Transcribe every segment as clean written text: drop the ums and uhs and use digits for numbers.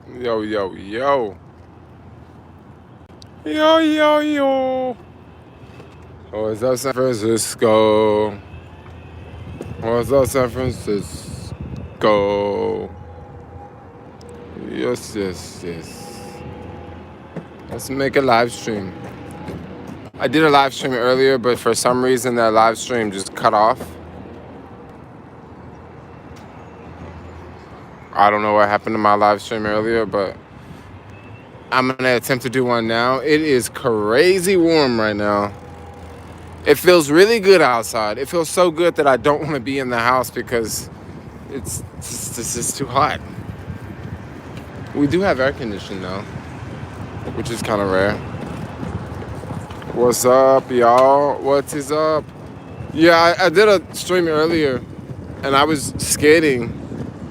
Yo, yo, yo. Yo, yo, yo. What's up, San Francisco? What's up, San Francisco? Yes, yes, yes. Let's make a live stream. I did a live stream earlier, but for some reason that live stream just cut off. I don't know what happened to my live stream earlier, but I'm gonna attempt to do one now. It is crazy warm right now. It feels really good outside. It feels so good that I don't want to be in the house because it's just too hot. We do have air conditioning though, which is kind of rare. What's up, y'all? What is up? Yeah, I did a stream earlier, and I was skating,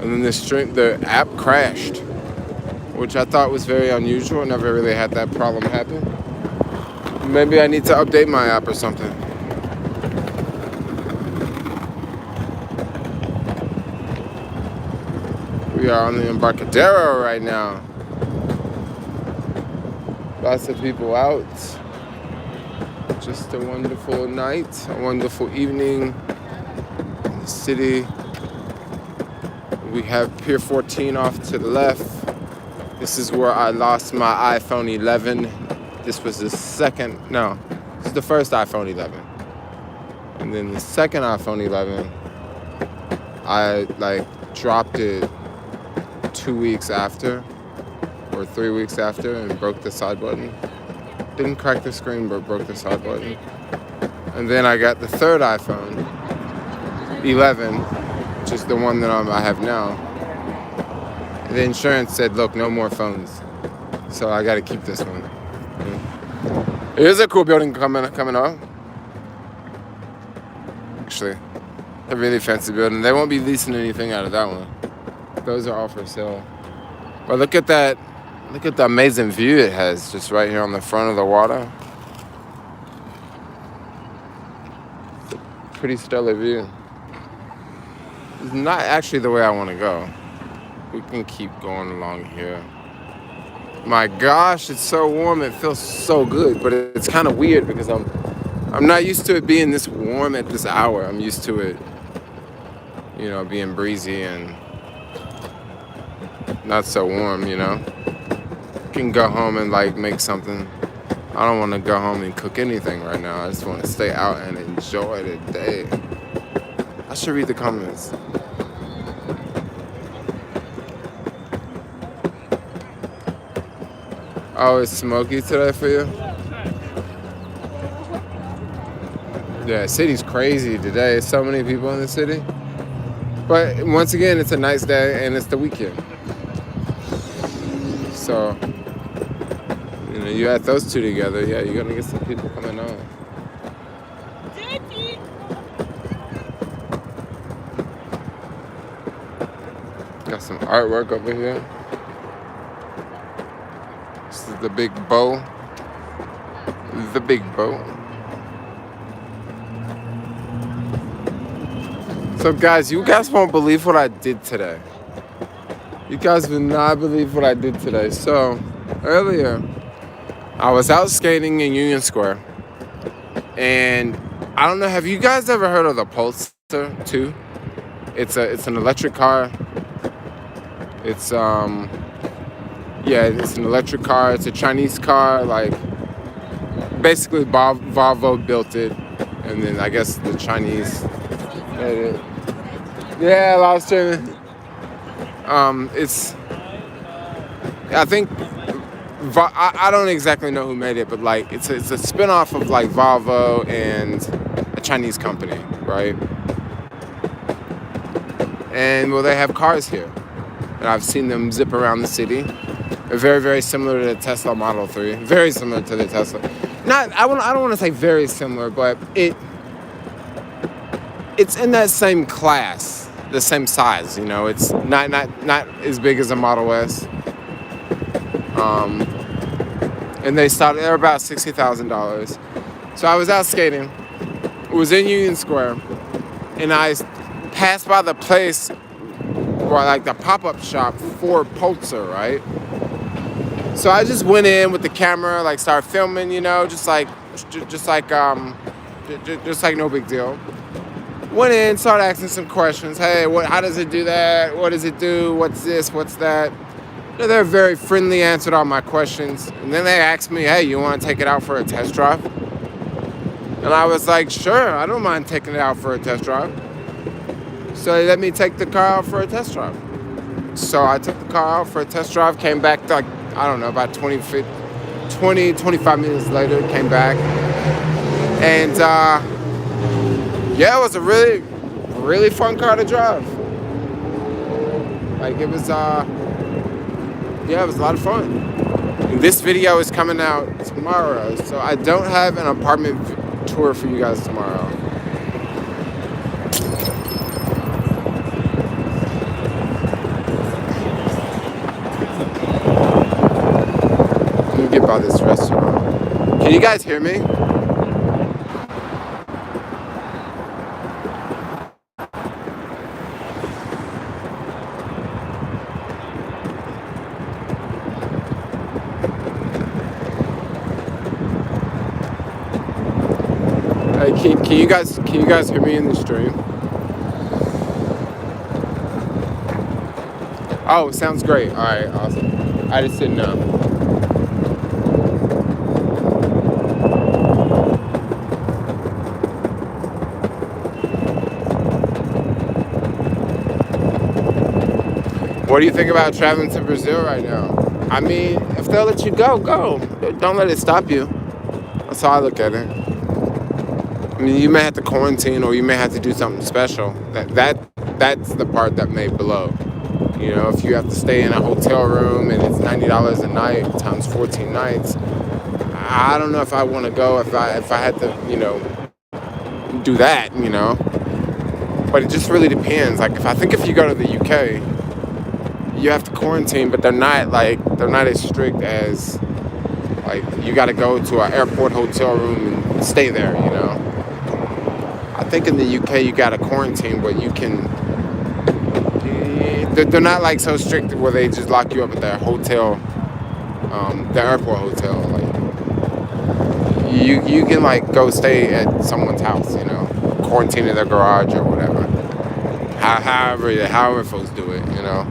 and then the app crashed, which I thought was very unusual. I never really had that problem happen. Maybe I need to update my app or something. We are on the Embarcadero right now. Lots of people out. Just a wonderful night, a wonderful evening in the city. We have Pier 14 off to the left. This is where I lost my iPhone 11. This was the first iPhone 11. And then the second iPhone 11, I dropped it 2 weeks after, or 3 weeks after, and broke the side button. Didn't crack the screen, but broke the side button. And then I got the third iPhone, 11, which is the one that I have now. And the insurance said, look, no more phones. So I got to keep this one. Here's a cool building coming up. Actually, a really fancy building. They won't be leasing anything out of that one. Those are all for sale. But look at that. Look at the amazing view it has just right here on the front of the water. It's a pretty stellar view. It's not actually the way I want to go. We can keep going along here. My gosh, it's so warm. It feels so good, but it's kind of weird because I'm not used to it being this warm at this hour. I'm used to it, being breezy and not so warm, Can go home and make something. I don't want to go home and cook anything right now. I just want to stay out and enjoy the day. I should read the comments. Oh, it's smoky today for you? Yeah, city's crazy today. So many people in the city. But once again, it's a nice day and it's the weekend. So, you add those two together, yeah, you're gonna get some people coming on. Got some artwork over here. This is the big bow. The big bow. So guys, you guys won't believe what I did today. You guys will not believe what I did today. So, earlier, I was out skating in Union Square. And I don't know, have you guys ever heard of the Pulsar 2? It's an electric car. It's an electric car. It's a Chinese car. Basically Volvo built it, and then I guess the Chinese made it. Yeah, live streaming. I don't exactly know who made it, but it's a spin-off of Volvo and a Chinese company, right? And they have cars here, and I've seen them zip around the city. They're very, very similar to the Tesla Model 3. Very similar to the Tesla. I don't want to say very similar, but it's in that same class, the same size. It's not as big as a Model S. And they're about $60,000. So I was out skating. It was in Union Square, and I passed by the place well, like the pop-up shop for Pulsar, right? So I just went in with the camera, like started filming, you know, just like no big deal. Went in, started asking some questions. Hey, how does it do that? What does it do? What's this? What's that? They're very friendly, answered all my questions. And then they asked me, hey, you want to take it out for a test drive? And I was like, sure, I don't mind taking it out for a test drive. So they let me take the car out for a test drive. So I took the car out for a test drive, came back like, I don't know, about 25 minutes later, came back. And yeah, it was a really, really fun car to drive. Like it was, yeah, it was a lot of fun. And this video is coming out tomorrow, so I don't have an apartment tour for you guys tomorrow. Let me get by this restaurant. Can you guys hear me? Hey, can you guys hear me in the stream? Oh, sounds great. All right, awesome. I just didn't know. What do you think about traveling to Brazil right now? I mean, if they'll let you go, go. Don't let it stop you. That's how I look at it. I mean, you may have to quarantine or you may have to do something special. That's the part that may blow. You know, if you have to stay in a hotel room and it's $90 a night times 14 nights, I don't know if I want to go if I had to, you know, do that, you know. But it just really depends. Like, if you go to the UK, you have to quarantine, but they're not as strict as, like, you got to go to an airport hotel room and stay there, you know. I think in the UK you got to quarantine, but you can. They're not like so strict where they just lock you up at their hotel, the airport hotel. Like you can like go stay at someone's house, you know, quarantine in their garage or whatever. However folks do it, you know.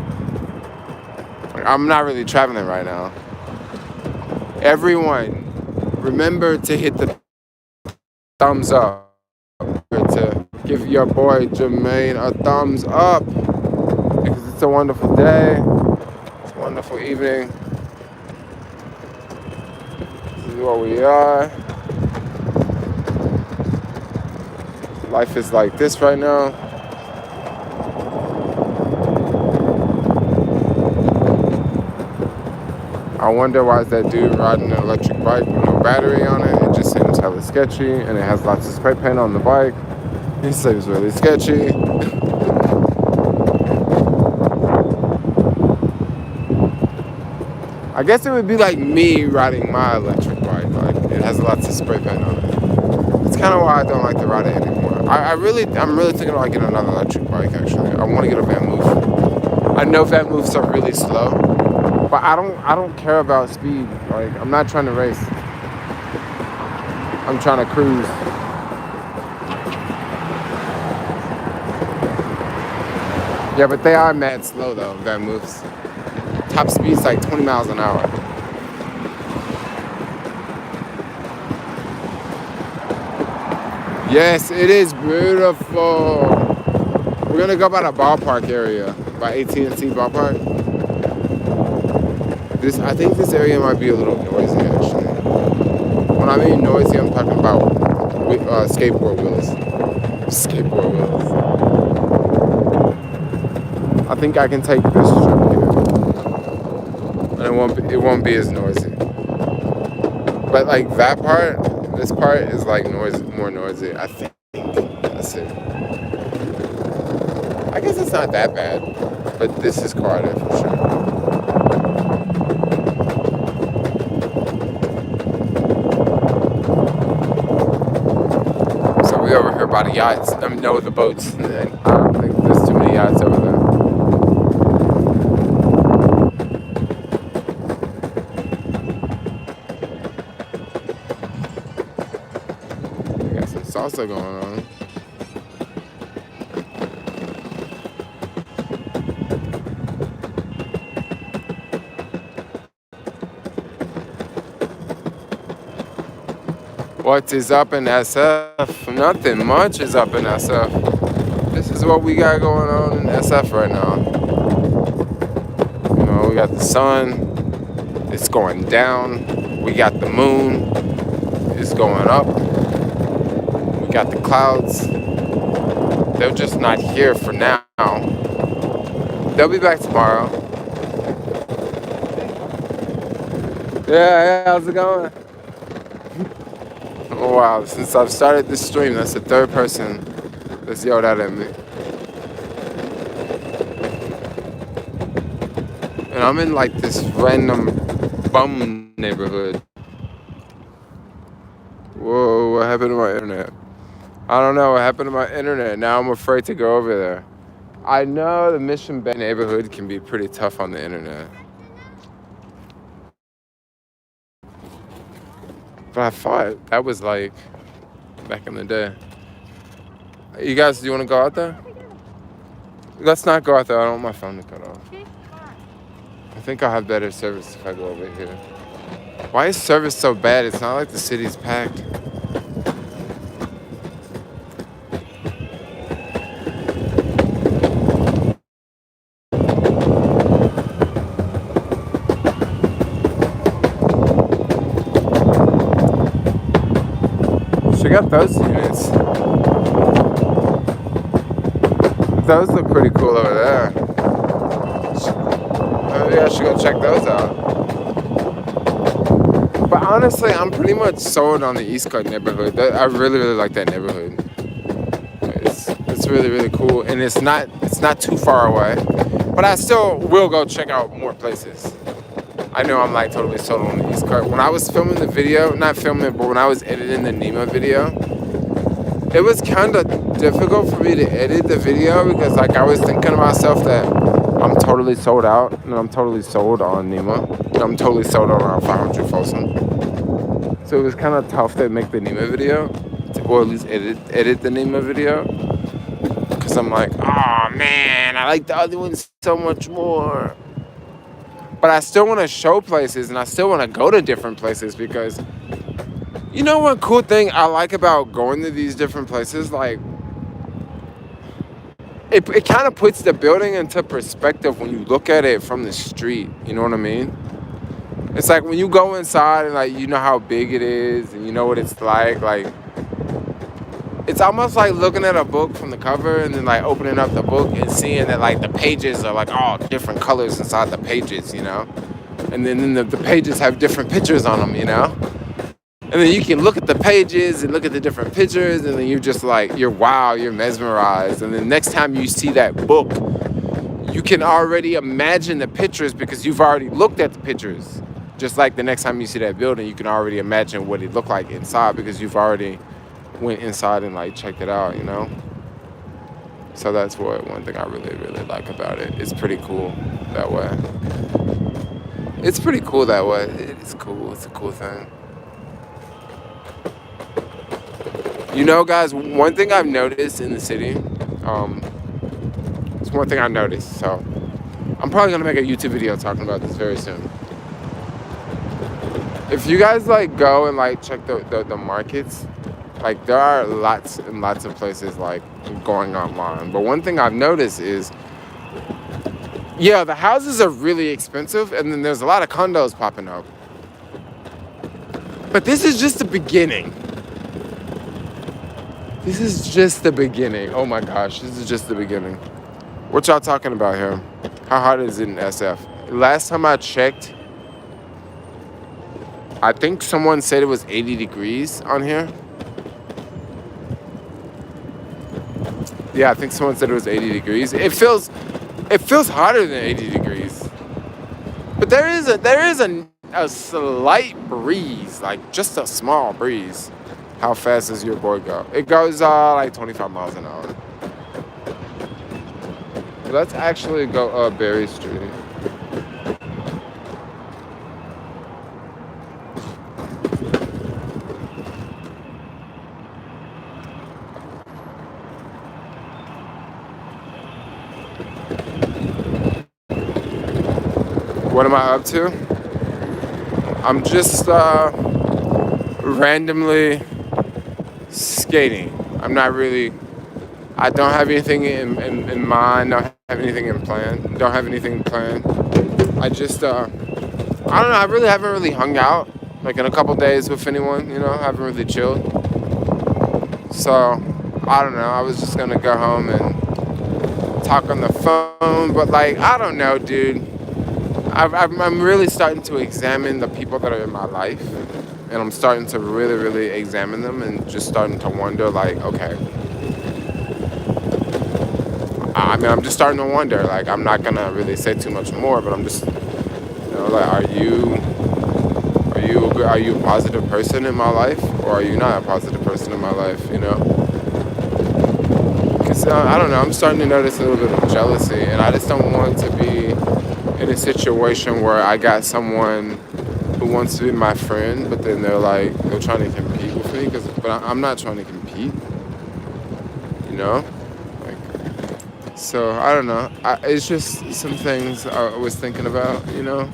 Like, I'm not really traveling right now. Everyone, remember to hit the thumbs up. To give your boy Jermaine a thumbs up because it's a wonderful day, it's a wonderful evening. This is where we are. Life is like this right now. I wonder why is that dude riding an electric bike with no battery on it. It just seems hella sketchy, and it has lots of spray paint on the bike. He seems really sketchy. I guess it would be like me riding my electric bike. Like, it has lots of spray paint on it. It's kind of why I don't like to ride it anymore. I'm really thinking about getting another electric bike, actually. I want to get a Van Moof. I know Van Moofs are really slow, but I don't care about speed. Like, I'm not trying to race. I'm trying to cruise. Yeah, but they are mad slow though, Van Moofs. Top speed's like 20 miles an hour. Yes, it is beautiful. We're gonna go by the ballpark area, by AT&T ballpark. I think this area might be a little noisy actually. When I mean noisy, I'm talking about skateboard wheels. Skateboard wheels. I think I can take this trip here, and it won't be as noisy. But like that part, this part is like more noisy. I think that's it. I guess it's not that bad, but this is quieter for sure. So we over here by the yachts. The boats. I don't think there's too many yachts over there. also going on. What is up in SF? Nothing much is up in SF. This is what we got going on in SF right now. You know, we got the sun. It's going down. We got the moon. It's going up. We got the clouds. They're just not here for now. They'll be back tomorrow. Yeah, how's it going? Oh wow, since I've started this stream, that's the third person that's yelled out at me. And I'm in like this random bum neighborhood. Whoa, what happened to my internet? I don't know what happened to my internet. Now I'm afraid to go over there. I know the Mission Bay neighborhood can be pretty tough on the internet. But I thought that was like back in the day. You guys, do you want to go out there? Let's not go out there. I don't want my phone to cut off. I think I'll have better service if I go over here. Why is service so bad? It's not like the city's packed. Check out those units. Those look pretty cool over there. Maybe I should go check those out. But honestly, I'm pretty much sold on the East Coast neighborhood. I really, really like that neighborhood. It's really, really cool, and it's not too far away. But I still will go check out more places. I know I'm like totally sold on the East Coast. When I was filming the video, not filming it, but when I was editing the Nemo video, it was kind of difficult for me to edit the video because like I was thinking to myself that I'm totally sold out and I'm totally sold on Nemo. And I'm totally sold on around 500 Folsom. So it was kind of tough to make the Nemo video, or at least edit the Nemo video. Because I'm like, oh man, I like the other one so much more. But I still want to show places and I still want to go to different places because you know one cool thing I like about going to these different places? Like, it kind of puts the building into perspective when you look at it from the street. You know what I mean? It's like when you go inside and like you know how big it is and you know what it's like it's almost like looking at a book from the cover and then like opening up the book and seeing that like the pages are like all different colors inside the pages, you know? And then the pages have different pictures on them, you know? And then you can look at the pages and look at the different pictures and then you're just like, you're mesmerized. And then next time you see that book, you can already imagine the pictures because you've already looked at the pictures. Just like the next time you see that building, you can already imagine what it looked like inside because you've already went inside and like checked it out, you know? So that's one thing I really, really like about it. It's pretty cool that way. It's pretty cool that way. It's cool. It's a cool thing. You know, guys, one thing I've noticed in the city, it's one thing I've noticed, so I'm probably gonna make a YouTube video talking about this very soon. If you guys like go and like check the markets, like there are lots and lots of places like going online. But one thing I've noticed is, yeah, the houses are really expensive and then there's a lot of condos popping up. But this is just the beginning. This is just the beginning. Oh my gosh, this is just the beginning. What y'all talking about here? How hot is it in SF? Last time I checked, I think someone said it was 80 degrees on here. Yeah, I think someone said it was 80 degrees. It feels hotter than 80 degrees. But there is a slight breeze, like just a small breeze. How fast does your board go? It goes like 25 miles an hour. Let's actually go up Berry Street. What am I up to? I'm just randomly skating. I'm not really, I don't have anything in mind, don't have anything in plan, don't have anything planned. I just, I don't know, I really haven't really hung out, like in a couple days with anyone, you know, haven't really chilled. So, I don't know, I was just gonna go home and talk on the phone, but like, I don't know, dude. I'm really starting to examine the people that are in my life, and I'm starting to really, really examine them and just starting to wonder, like, okay. I mean, I'm just starting to wonder, like, I'm not gonna really say too much more, but I'm just, you know, like, are you a positive person in my life, or are you not a positive person in my life, you know? Because, I don't know, I'm starting to notice a little bit of jealousy, and I just don't want to be in a situation where I got someone who wants to be my friend, but then they're trying to compete with me, but I'm not trying to compete, you know? Like, so, I don't know, it's just some things I was thinking about, you know?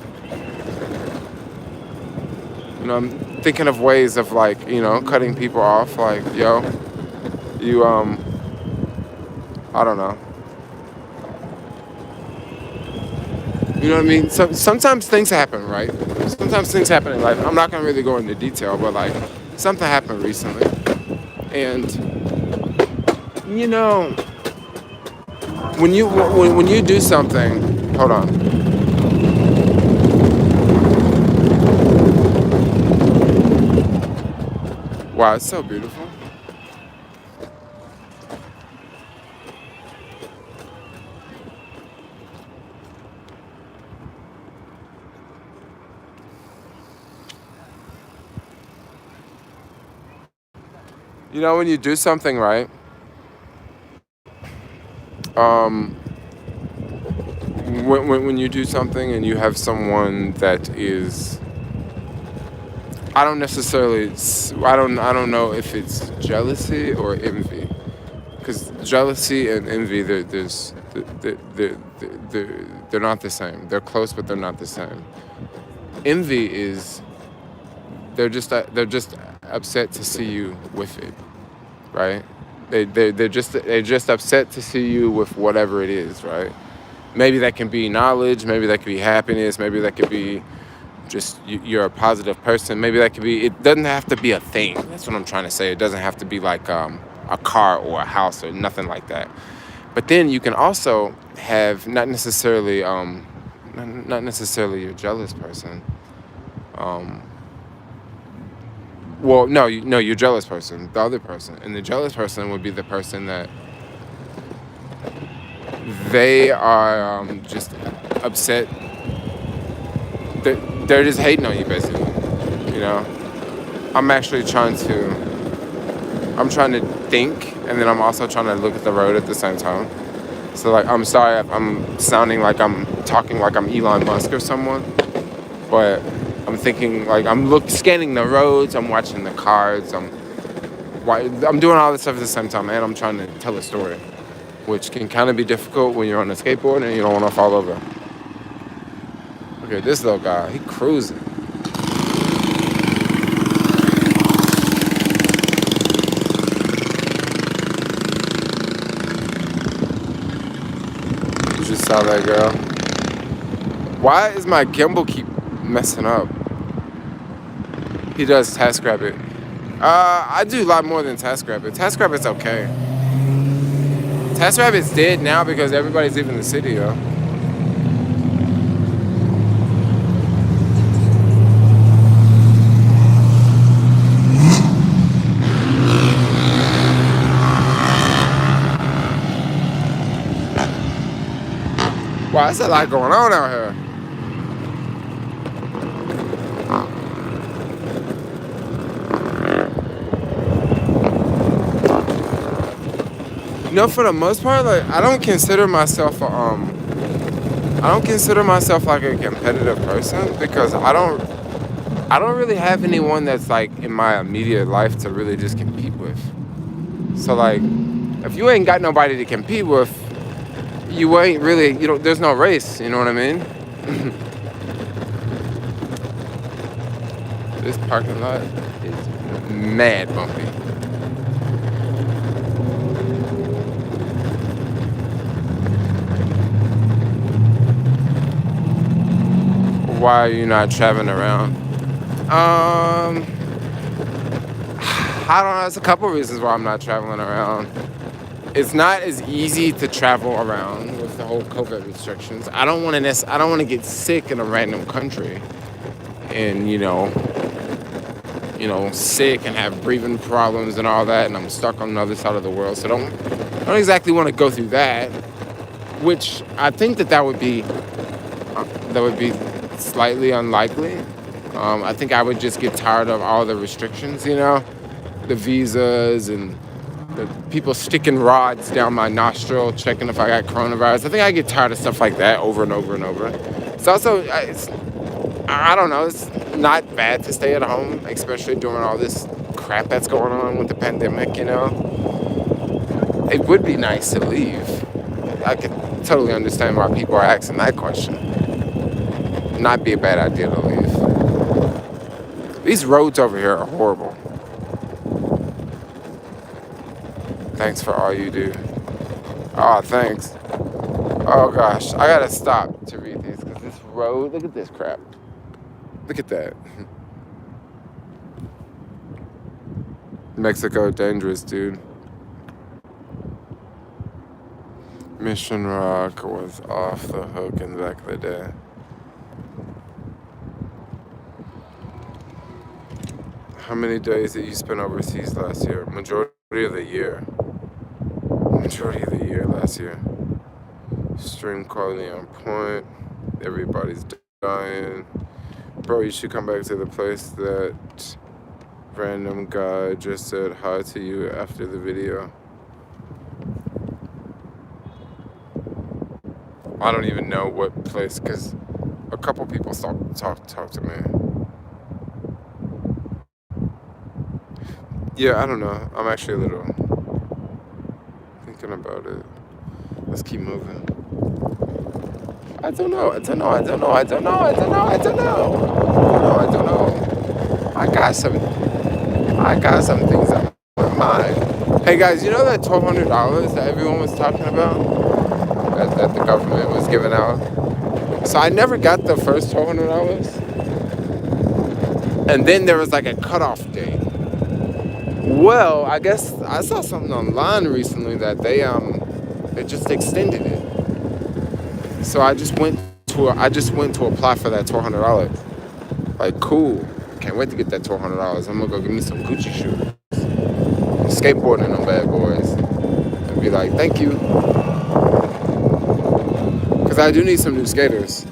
You know, I'm thinking of ways of, like, you know, cutting people off, like, yo, you, I don't know. You know what I mean? Sometimes things happen, right? Sometimes things happen in life. I'm not going to really go into detail, but, like, something happened recently. And, you know, when you do something, hold on. Wow, it's so beautiful. You know, when you do something right, when you do something and you have someone that is, I don't know if it's jealousy or envy, because jealousy and envy, they're not the same. They're close, but they're not the same. Envy is, they're just upset to see you with it, right? They're just upset to see you with whatever it is, right? Maybe that can be knowledge, maybe that could be happiness, maybe that could be just you're a positive person. Maybe that could be, it doesn't have to be a thing. That's what I'm trying to say. It doesn't have to be like a car or a house or nothing like that. But then you can also have not necessarily a jealous person. Well, no, you're a jealous person, the other person. And the jealous person would be the person that they are just upset. They're just hating on you, basically, you know? I'm trying to think, and then I'm also trying to look at the road at the same time. So, like, I'm sorry if I'm sounding like I'm talking like I'm Elon Musk or someone, but I'm thinking, like, I'm scanning the roads, I'm watching the cars, I'm doing all this stuff at the same time, and I'm trying to tell a story, which can kind of be difficult when you're on a skateboard and you don't want to fall over. Okay, this little guy, he cruising. You just saw that girl. Why is my gimbal keep messing up? He does TaskRabbit. I do a lot more than TaskRabbit. TaskRabbit's okay. TaskRabbit's dead now because everybody's leaving the city, yo. Wow, there's a lot going on out here. You know, for the most part, like, I don't consider myself like a competitive person, because I don't really have anyone that's like in my immediate life to really just compete with. So, like, if you ain't got nobody to compete with, you ain't really, there's no race, you know what I mean? This parking lot is mad bumpy. Why are you not traveling around? I don't know. There's a couple reasons why I'm not traveling around. It's not as easy to travel around with the whole COVID restrictions. I don't want to get sick in a random country, and sick and have breathing problems and all that, and I'm stuck on the other side of the world. So don't exactly want to go through that. Which I think that would be slightly unlikely. I think I would just get tired of all the restrictions, the visas and the people sticking rods down my nostril, checking if I got coronavirus. I think I get tired of stuff like that over and over and over. It's also, I don't know, it's not bad to stay at home, especially during all this crap that's going on with the pandemic, It would be nice to leave. I could totally understand why people are asking that question. Not be a bad idea to leave. These roads over here are horrible. Thanks for all you do. Oh, thanks. Oh gosh, I gotta stop to read these because this road, look at this crap. Look at that. Mexico, dangerous, dude. Mission Rock was off the hook in the back of the day. How many days did you spend overseas last year? Majority of the year last year. Stream quality on point. Everybody's dying. Bro, you should come back to the place that random guy just said hi to you after the video. I don't even know what place, because a couple people talk to me. Yeah, I don't know. I'm actually a little thinking about it. Let's keep moving. I don't know. I got some things on my mind. Hey guys, you know that $1,200 that everyone was talking about? That the government was giving out? So I never got the first $1,200. And then there was like a cutoff date. Well, I guess I saw something online recently that they just extended it. So I just went to apply for that $1,200. Like, cool. Can't wait to get that $1,200. I'm gonna go get me some Gucci shoes. I'm skateboarding on bad boys. And be like, thank you. Cause I do need some new skaters.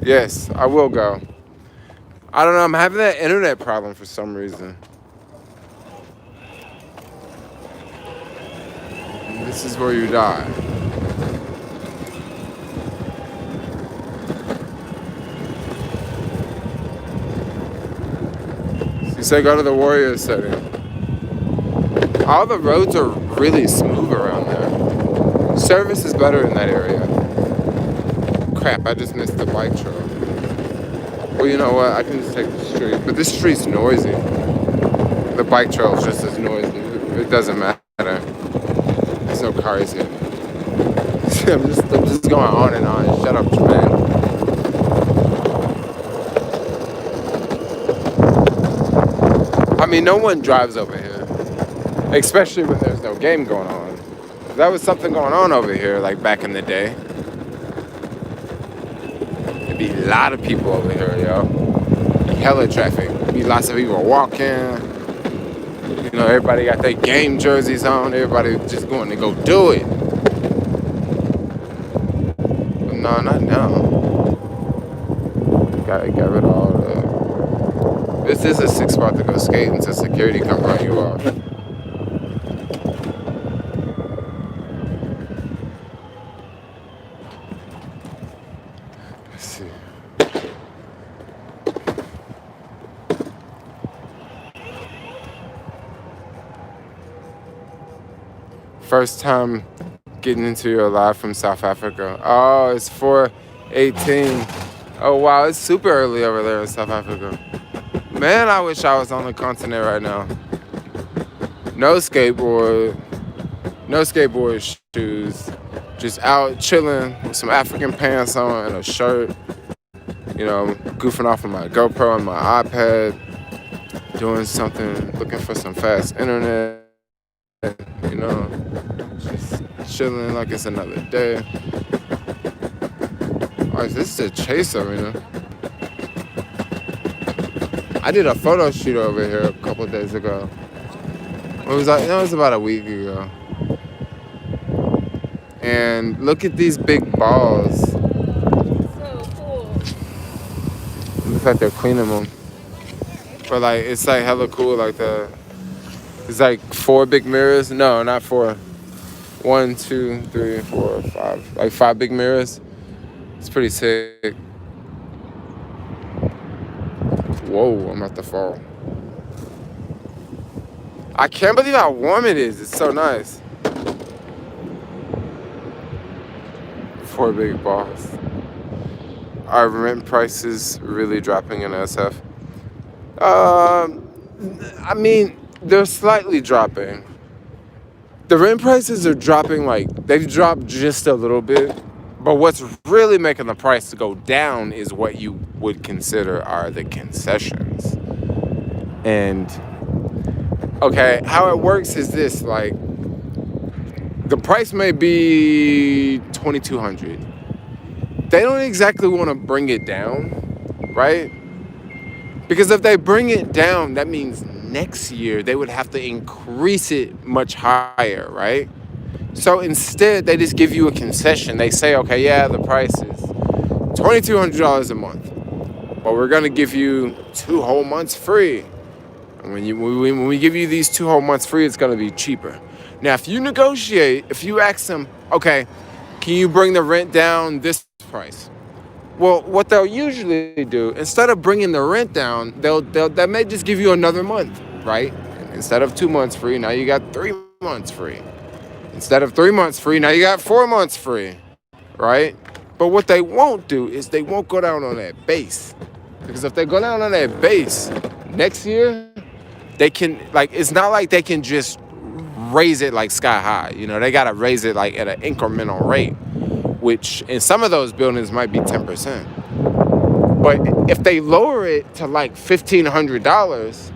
Yes, I will go. I don't know, I'm having that internet problem for some reason. This is where you die. You say go to the Warriors setting. All the roads are really smooth around there. Service is better in that area. Crap, I just missed the bike trail. Well, you know what? I can just take the street. But this street's noisy. The bike trail is just as noisy. It doesn't matter. There's no cars here. I'm just going on and on. Shut up, Jermaine. I mean, no one drives over here. Especially when there's no game going on. If there was something going on over here, like back in the day, there'd be a lot of people over here, yo. Hella traffic. Be lots of people walking. Everybody got their game jerseys on. Everybody just going to go do it. But no, not now. Got rid of all that. This is a sick spot to go skate until security come run you off. see. First time getting into your live from South Africa. Oh, it's 4:18. Oh, wow, it's super early over there in South Africa. Man, I wish I was on the continent right now. No skateboard shoes. Just out chilling with some African pants on and a shirt. You know, goofing off with my GoPro and my iPad. Doing something, looking for some fast internet. You know, just chilling like it's another day. Oh, this is a Chase Arena. I did a photo shoot over here a couple days ago. It was about a week ago. And look at these big balls. So cool. Looks like they're cleaning them. But like, it's like hella cool. Like it's like 4 big mirrors. No, not 4. 1, 2, 3, 4, 5. Like 5 big mirrors. It's pretty sick. Whoa, I'm about to fall. I can't believe how warm it is. It's so nice. 4 big balls. Are rent prices really dropping in SF? I mean, they're slightly dropping. The rent prices are dropping, like, they've dropped just a little bit. But what's really making the price to go down is what you would consider are the concessions. And, okay, how it works is this, like, the price may be $2,200. They don't exactly want to bring it down, right? Because if they bring it down, that means next year they would have to increase it much higher, right? So instead, they just give you a concession. They say, okay, yeah, the price is $2,200 a month, but we're going to give you 2 whole months free. And when we give you these 2 whole months free, it's going to be cheaper. Now, if you negotiate, if you ask them, okay, can you bring the rent down this price? Well, what they'll usually do, instead of bringing the rent down, they may just give you another month, right? Instead of 2 months free, now you got 3 months free. Instead of 3 months free, now you got 4 months free, right? But what they won't do is they won't go down on that base. Because if they go down on that base, next year, they can, like, it's not like they can just raise it like sky high. You know, they got to raise it like at an incremental rate, which in some of those buildings might be 10%. But if they lower it to like $1,500,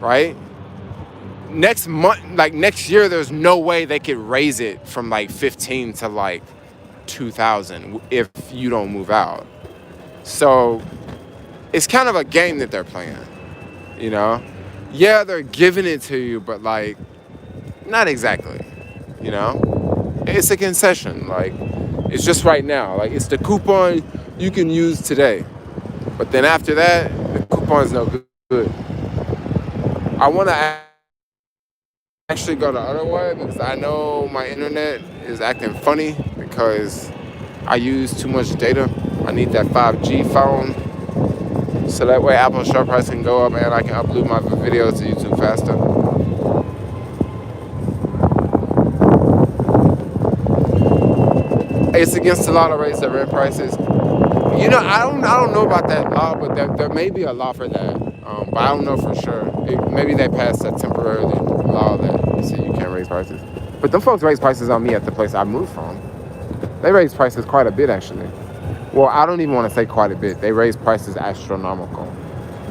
right? Next month, like next year, there's no way they could raise it from like 15 to like 2,000 if you don't move out. So it's kind of a game that they're playing, you know? Yeah, they're giving it to you, but like, not exactly, you know? It's a concession, like, it's just right now. Like, it's the coupon you can use today. But then after that, the coupon's no good. I want to actually go the other way because I know my internet is acting funny because I use too much data. I need that 5G phone. So that way Apple's share price can go up and I can upload my videos to YouTube faster. It's against the law to raise the rent prices. You know, I don't know about that law, but there may be a law for that. But I don't know for sure. Maybe they passed a temporary law that said you can't raise prices. But them folks raise prices on me at the place I moved from. They raise prices quite a bit, actually. Well, I don't even want to say quite a bit. They raise prices astronomical.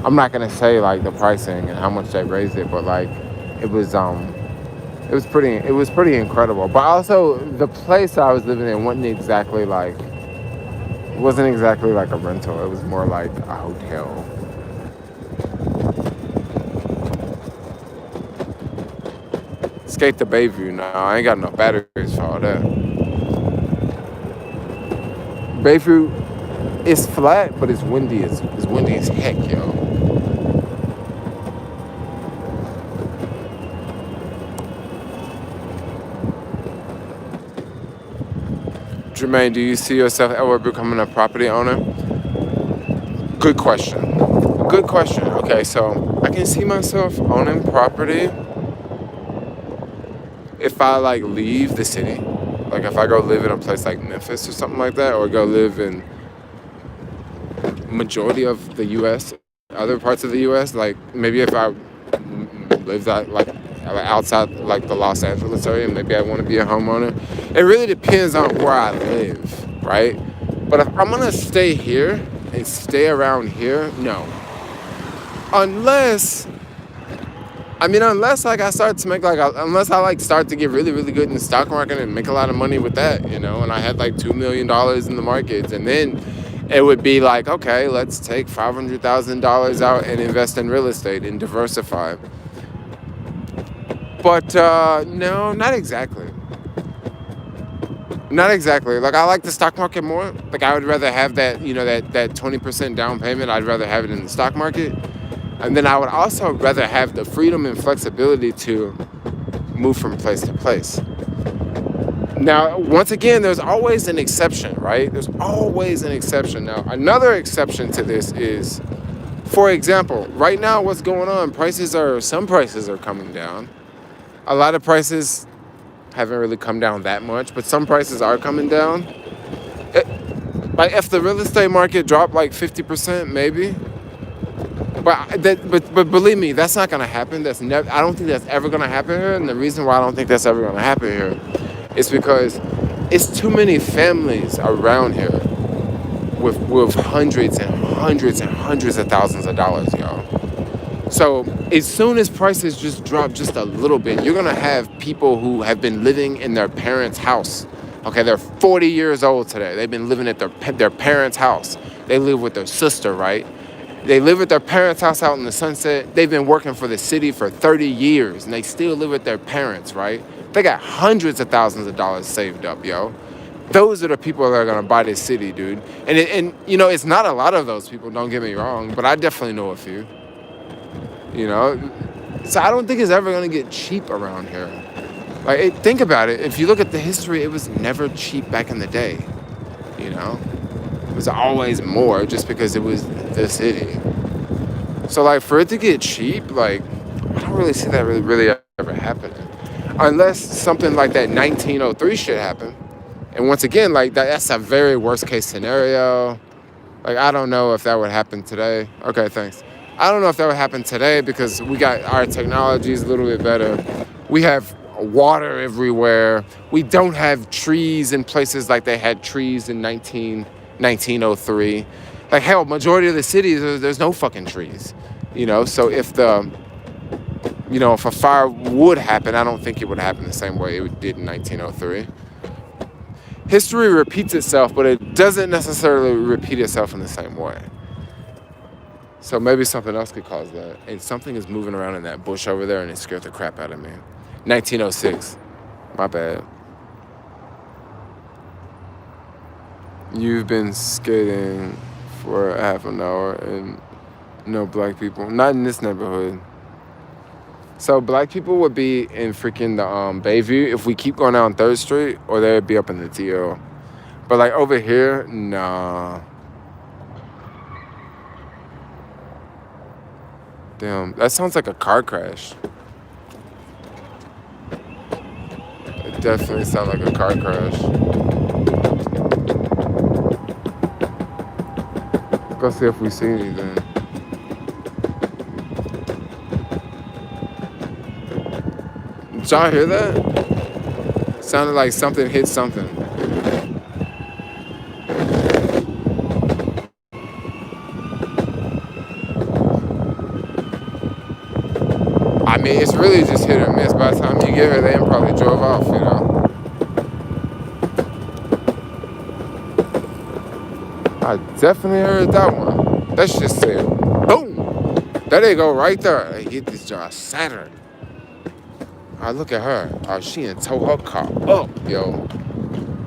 I'm not gonna say like the pricing and how much they raised it, but like it was pretty incredible. But also the place I was living in wasn't exactly like a rental. It was more like a hotel. Skate to Bayview now. I ain't got no batteries for all that. Bayview is flat, but it's windy. It's windy as heck, yo. Jermaine, do you see yourself ever becoming a property owner? Good question. Good question. Okay, so I can see myself owning property if I like leave the city. Like if I go live in a place like Memphis or something like that, or go live in majority of the U.S., other parts of the U.S. Like maybe if I lived out like outside like the Los Angeles area, maybe I want to be a homeowner. It really depends on where I live, right? But if I'm gonna stay here and stay around here, no. Unless like I start to make unless I like start to get really, really good in the stock market and make a lot of money with that, you know, and I had like $2 million in the markets, and then it would be like, okay, let's take $500,000 out and invest in real estate and diversify. But no, not exactly. Not exactly. Like I like the stock market more. Like I would rather have that, you know, that 20% down payment. I'd rather have it in the stock market. And then I would also rather have the freedom and flexibility to move from place to place. Now, once again, there's always an exception, right? There's always an exception. Now, another exception to this is, for example, right now what's going on, some prices are coming down. A lot of prices haven't really come down that much, but some prices are coming down. Like if the real estate market dropped like 50%, maybe. But believe me, that's not gonna happen. I don't think that's ever gonna happen here. And the reason why I don't think that's ever gonna happen here is because it's too many families around here with hundreds and hundreds and hundreds of thousands of dollars, y'all. So as soon as prices just drop just a little bit, you're gonna have people who have been living in their parents' house. Okay, they're 40 years old today. They've been living at their parents' house. They live with their sister, right? They live at their parents' house out in the Sunset. They've been working for the city for 30 years, and they still live with their parents, right? They got hundreds of thousands of dollars saved up, yo. Those are the people that are gonna buy this city, dude. And you know, it's not a lot of those people, don't get me wrong, but I definitely know a few. You know? So I don't think it's ever gonna get cheap around here. Like, think about it. If you look at the history, it was never cheap back in the day, you know? It was always more just because it was the city. So like for it to get cheap, like I don't really see that really ever happening. Unless something like that 1903 shit happened. And once again, like that's a very worst case scenario. Like I don't know if that would happen today. Okay, thanks. I don't know if that would happen today because we got our technology is a little bit better. We have water everywhere. We don't have trees in places like they had trees in 1903. Like hell, majority of the cities there's no fucking trees, you know. So if a fire would happen, I don't think it would happen the same way it did in 1903. History repeats itself, but it doesn't necessarily repeat itself in the same way. So maybe something else could cause that. And something is moving around in that bush over there, and it scared the crap out of me. 1906. My bad. You've been skating for half an hour and no black people. Not in this neighborhood. So black people would be in freaking the Bayview if we keep going down 3rd Street, or they'd be up in the TL. But like over here, nah. Damn, that sounds like a car crash. It definitely sounds like a car crash. Go see if we see anything. Did y'all hear that? Sounded like something hit something. I mean, it's really just hit or miss. By the time you get here, they probably drove off, you know? I definitely heard that one. That shit said, boom! There they go right there. They hit this jar Saturn. I look at her. Oh, she done tow her car up, yo.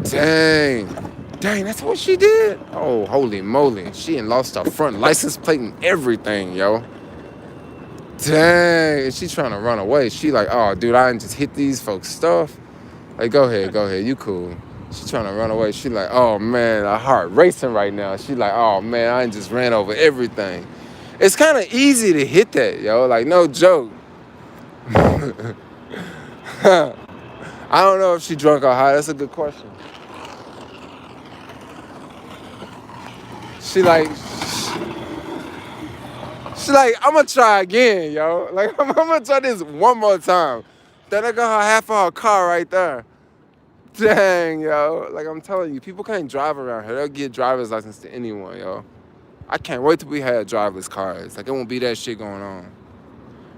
Dang, that's what she did? Oh, holy moly. She done lost her front license plate and everything, yo. Dang, and she trying to run away. She like, oh, dude, I done just hit these folks' stuff. Like, go ahead, you cool. She trying to run away. She like, oh man, her heart racing right now. She like, oh man, I just ran over everything. It's kind of easy to hit that, yo. Like, no joke. I don't know if she drunk or high. That's a good question. She like, I'm gonna try again, yo. Like, I'm gonna try this one more time. Then I got her half of her car right there. Dang, yo. Like, I'm telling you, people can't drive around here. They'll get driver's license to anyone, yo. I can't wait till we had driverless cars. Like, it won't be that shit going on.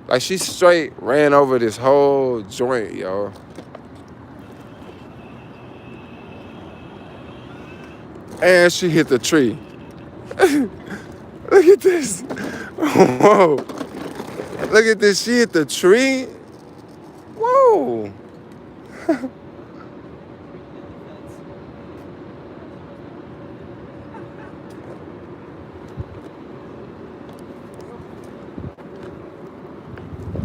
Like, she straight ran over this whole joint, yo. And she hit the tree. Look at this. Whoa. Look at this. She hit the tree. Whoa.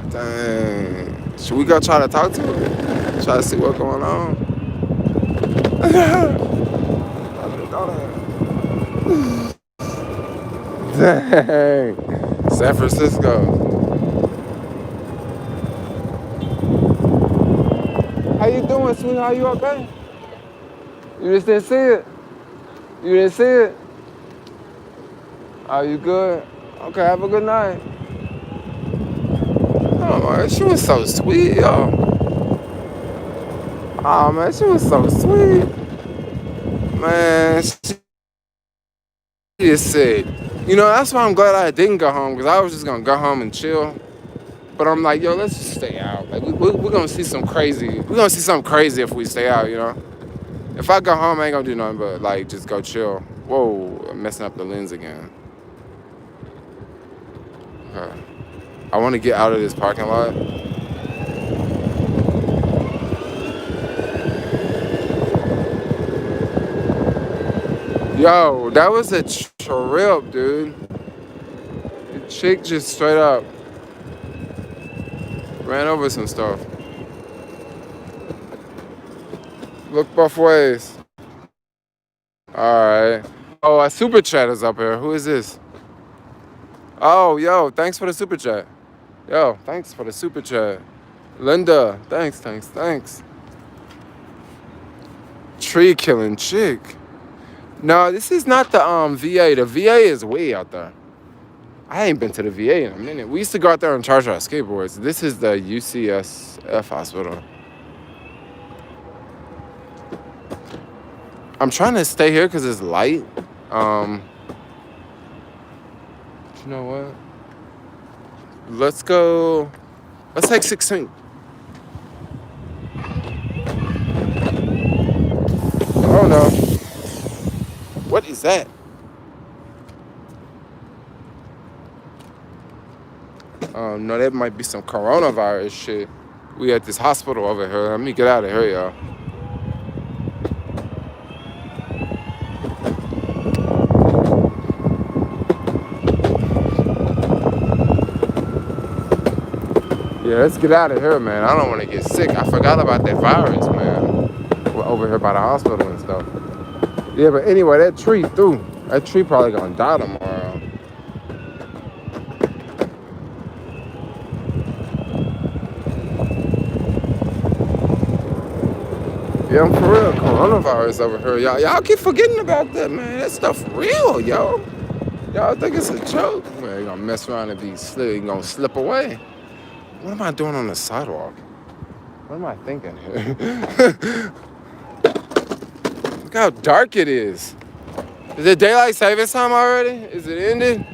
Dang. Should we go try to talk to her? Try to see what's going on? Dang. San Francisco. How you doing, sweetheart? You okay? You just didn't see it? You didn't see it? Are you good? Okay, have a good night. Oh man, she was so sweet, yo. Oh man, she was so sweet. Man, she just said, you know, that's why I'm glad I didn't go home, because I was just gonna go home and chill. But I'm like, yo, let's just stay out. Like, we're gonna see some crazy. We're gonna see something crazy if we stay out, you know? If I go home, I ain't gonna do nothing but, like, just go chill. Whoa, I'm messing up the lens again. Okay. I wanna get out of this parking lot. Yo, that was a trip, dude. The chick just straight up ran over some stuff. Look both ways. Alright. Oh, a super chat is up here. Who is this? Oh, yo, thanks for the super chat. Yo, thanks for the super chat. Linda, thanks. Tree killing chick. No, this is not the VA. The VA is way out there. I ain't been to the VA in a minute. We used to go out there and charge our skateboards. This is the UCSF hospital. I'm trying to stay here because it's light. You know what? Let's go. Let's take 16. Oh no. What is that? No, that might be some coronavirus shit. We at this hospital over here. Let me get out of here, y'all. Yeah, let's get out of here, man. I don't want to get sick. I forgot about that virus, man. We're over here by the hospital and stuff. Yeah, but anyway, that tree threw. That tree probably gonna die tomorrow. Yeah, I'm for real. Coronavirus over here, y'all. Y'all keep forgetting about that, man. That stuff real, yo. Y'all think it's a joke? Man, you gonna mess around and you gonna slip away. What am I doing on the sidewalk? What am I thinking here? Look how dark it is. Is it daylight savings time already? Is it ended?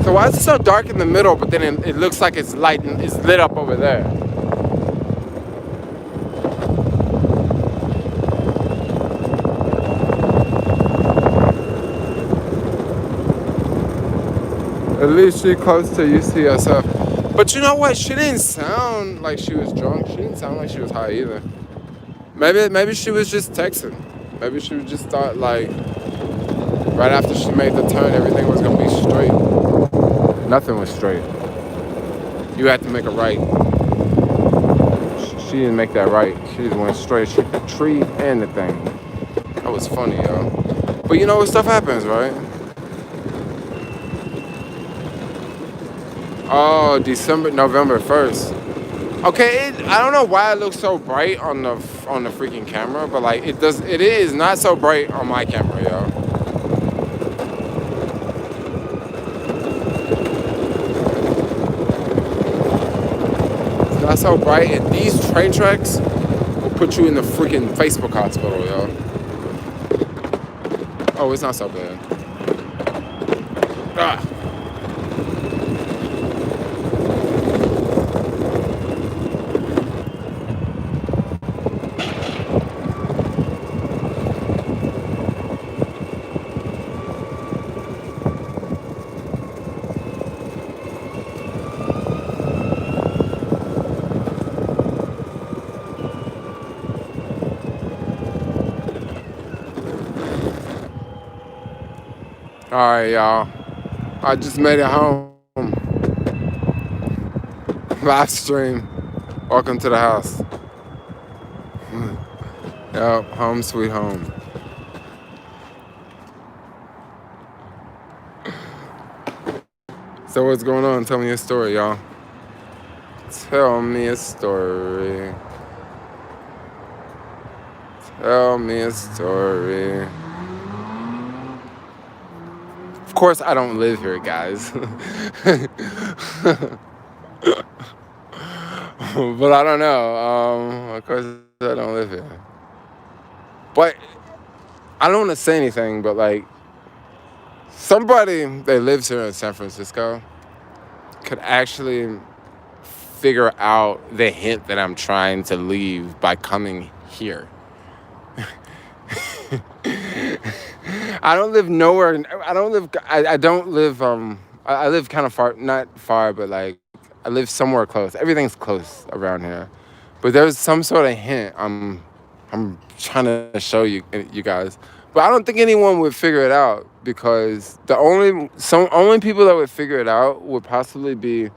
So why is it so dark in the middle, but then it looks like it's light and it's lit up over there? At least she close to UCSF. But you know what? She didn't sound like she was drunk. She didn't sound like she was high either. Maybe she was just texting. Maybe she just thought like right after she made the turn, everything was gonna be straight. Nothing was straight. You had to make a right. She didn't make that right. She just went straight. She hit the tree and the thing. That was funny, yo. But you know what, stuff happens, right? Oh, November 1st. Okay, I don't know why it looks so bright on the freaking camera, but like it is not so bright on my camera, yo. It's not so bright, and these train tracks will put you in the freaking Facebook hospital, yo. Oh, it's not so bad. Ah. Alright, y'all. I just made it home. Live stream. Welcome to the house. Yep, home sweet home. So what's going on? Tell me a story, y'all. Tell me a story. Tell me a story. Of course, I don't live here, guys. But I don't know. Of course, I don't live here. But I don't want to say anything, but like, somebody that lives here in San Francisco could actually figure out the hint that I'm trying to leave by coming here. I don't live nowhere. I live kind of far, not far, but like I live somewhere close. Everything's close around here. But there's some sort of hint I'm trying to show you guys. But I don't think anyone would figure it out, because the only people that would figure it out would possibly be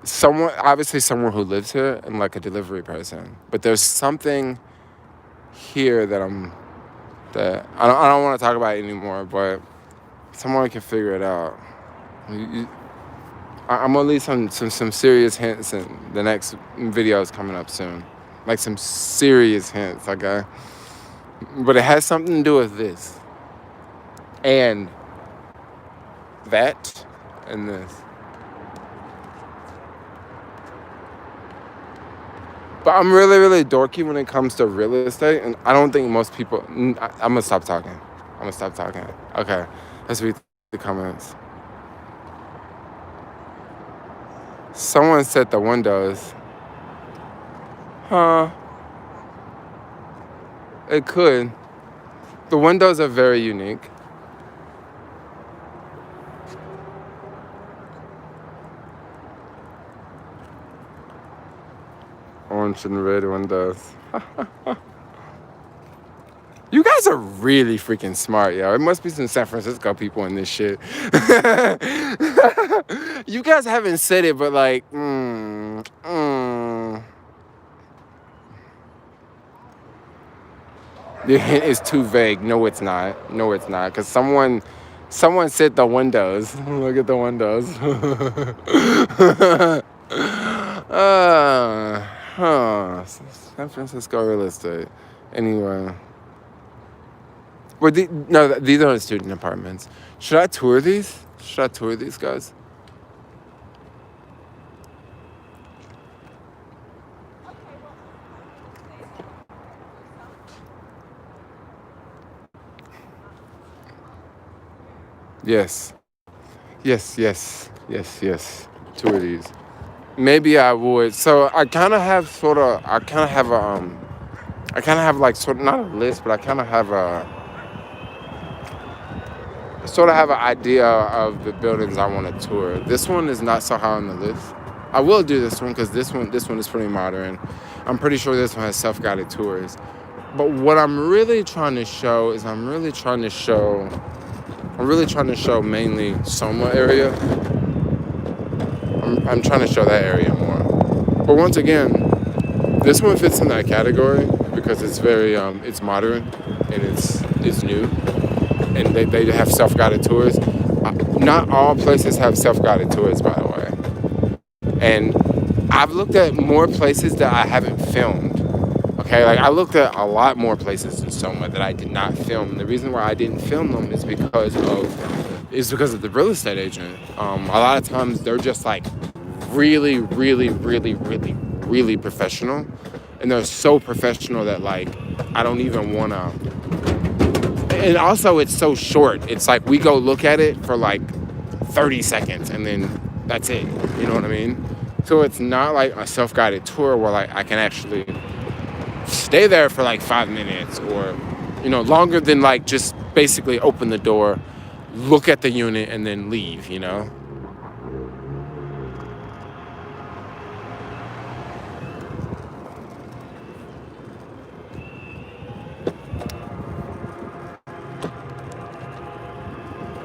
someone who lives here and like a delivery person. But there's something here that I don't want to talk about it anymore, but someone can figure it out. I'm gonna leave some serious hints, and the next video is coming up soon. Like some serious hints, okay? But it has something to do with this. And that and this. But I'm really, really dorky when it comes to real estate, and I don't think most people... I'm gonna stop talking. Okay, let's read the comments. Someone said the windows. Huh. It could. The windows are very unique. Orange and red windows. You guys are really freaking smart, yo. It must be some San Francisco people in this shit. You guys haven't said it, but like, The hint is too vague. No, it's not. Because someone said the windows. Look at the windows. San Francisco real estate. Anyway. Well, these are student apartments. Should I tour these? Guys? Yes. Tour these. Maybe I would. So I kind of have not a list, but I kind of have an idea of the buildings I want to tour. This one is not so high on the list. I will do this one because this one is pretty modern. I'm pretty sure this one has self-guided tours. But what I'm really trying to show is I'm really trying to show mainly Soma area. I'm trying to show that area more. But once again, This one fits in that category because it's very it's modern and it's new, and they have self-guided tours. Not all places have self-guided tours, by the way. And I've looked at more places that I haven't filmed. Okay, like I looked at a lot more places in Soma that I did not film. The reason why I didn't film them is because of the real estate agent. A lot of times they're just like really, really, really, really, really professional, and they're so professional that like I don't even want to. And also it's so short. It's like we go look at it for like 30 seconds and then that's it. You know what I mean? So it's not like a self-guided tour where like I can actually stay there for like 5 minutes or, you know, longer than like just basically open the door, look at the unit and then leave, you know?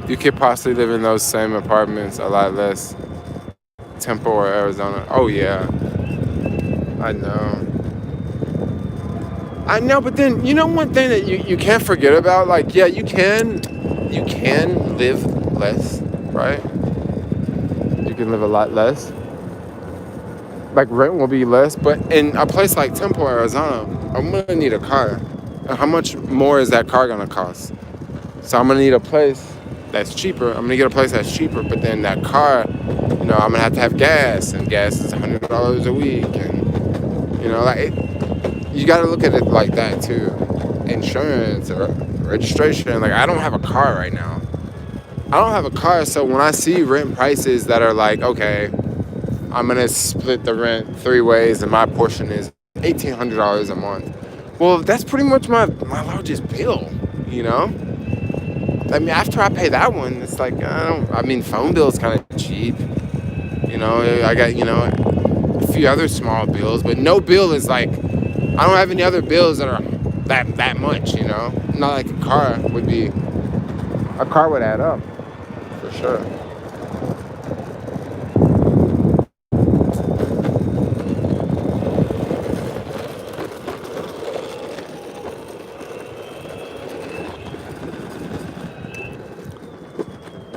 You could possibly live in those same apartments a lot less. Temple or Arizona. Oh yeah. I know, but then you know one thing that you can't forget about, like, yeah, you can live less, right? You can live a lot less. Like rent will be less, but in a place like Temple, Arizona, I'm gonna need a car. And how much more is that car gonna cost? So I'm gonna need a place that's cheaper. I'm gonna get a place that's cheaper, but then that car, you know, I'm gonna have to have gas, and gas is $100 a week, and you know, like you gotta look at it like that too. Insurance, registration. Like I don't have a car right now. I don't have a car, so when I see rent prices that are like, okay, I'm gonna split the rent 3 ways, and my portion is $1,800 a month. Well, that's pretty much my largest bill, you know. I mean, after I pay that one, it's like, phone bill's kind of cheap. You know, I got, you know, a few other small bills, but no bill is like, I don't have any other bills that are that much, you know? Not like a car would add up, for sure.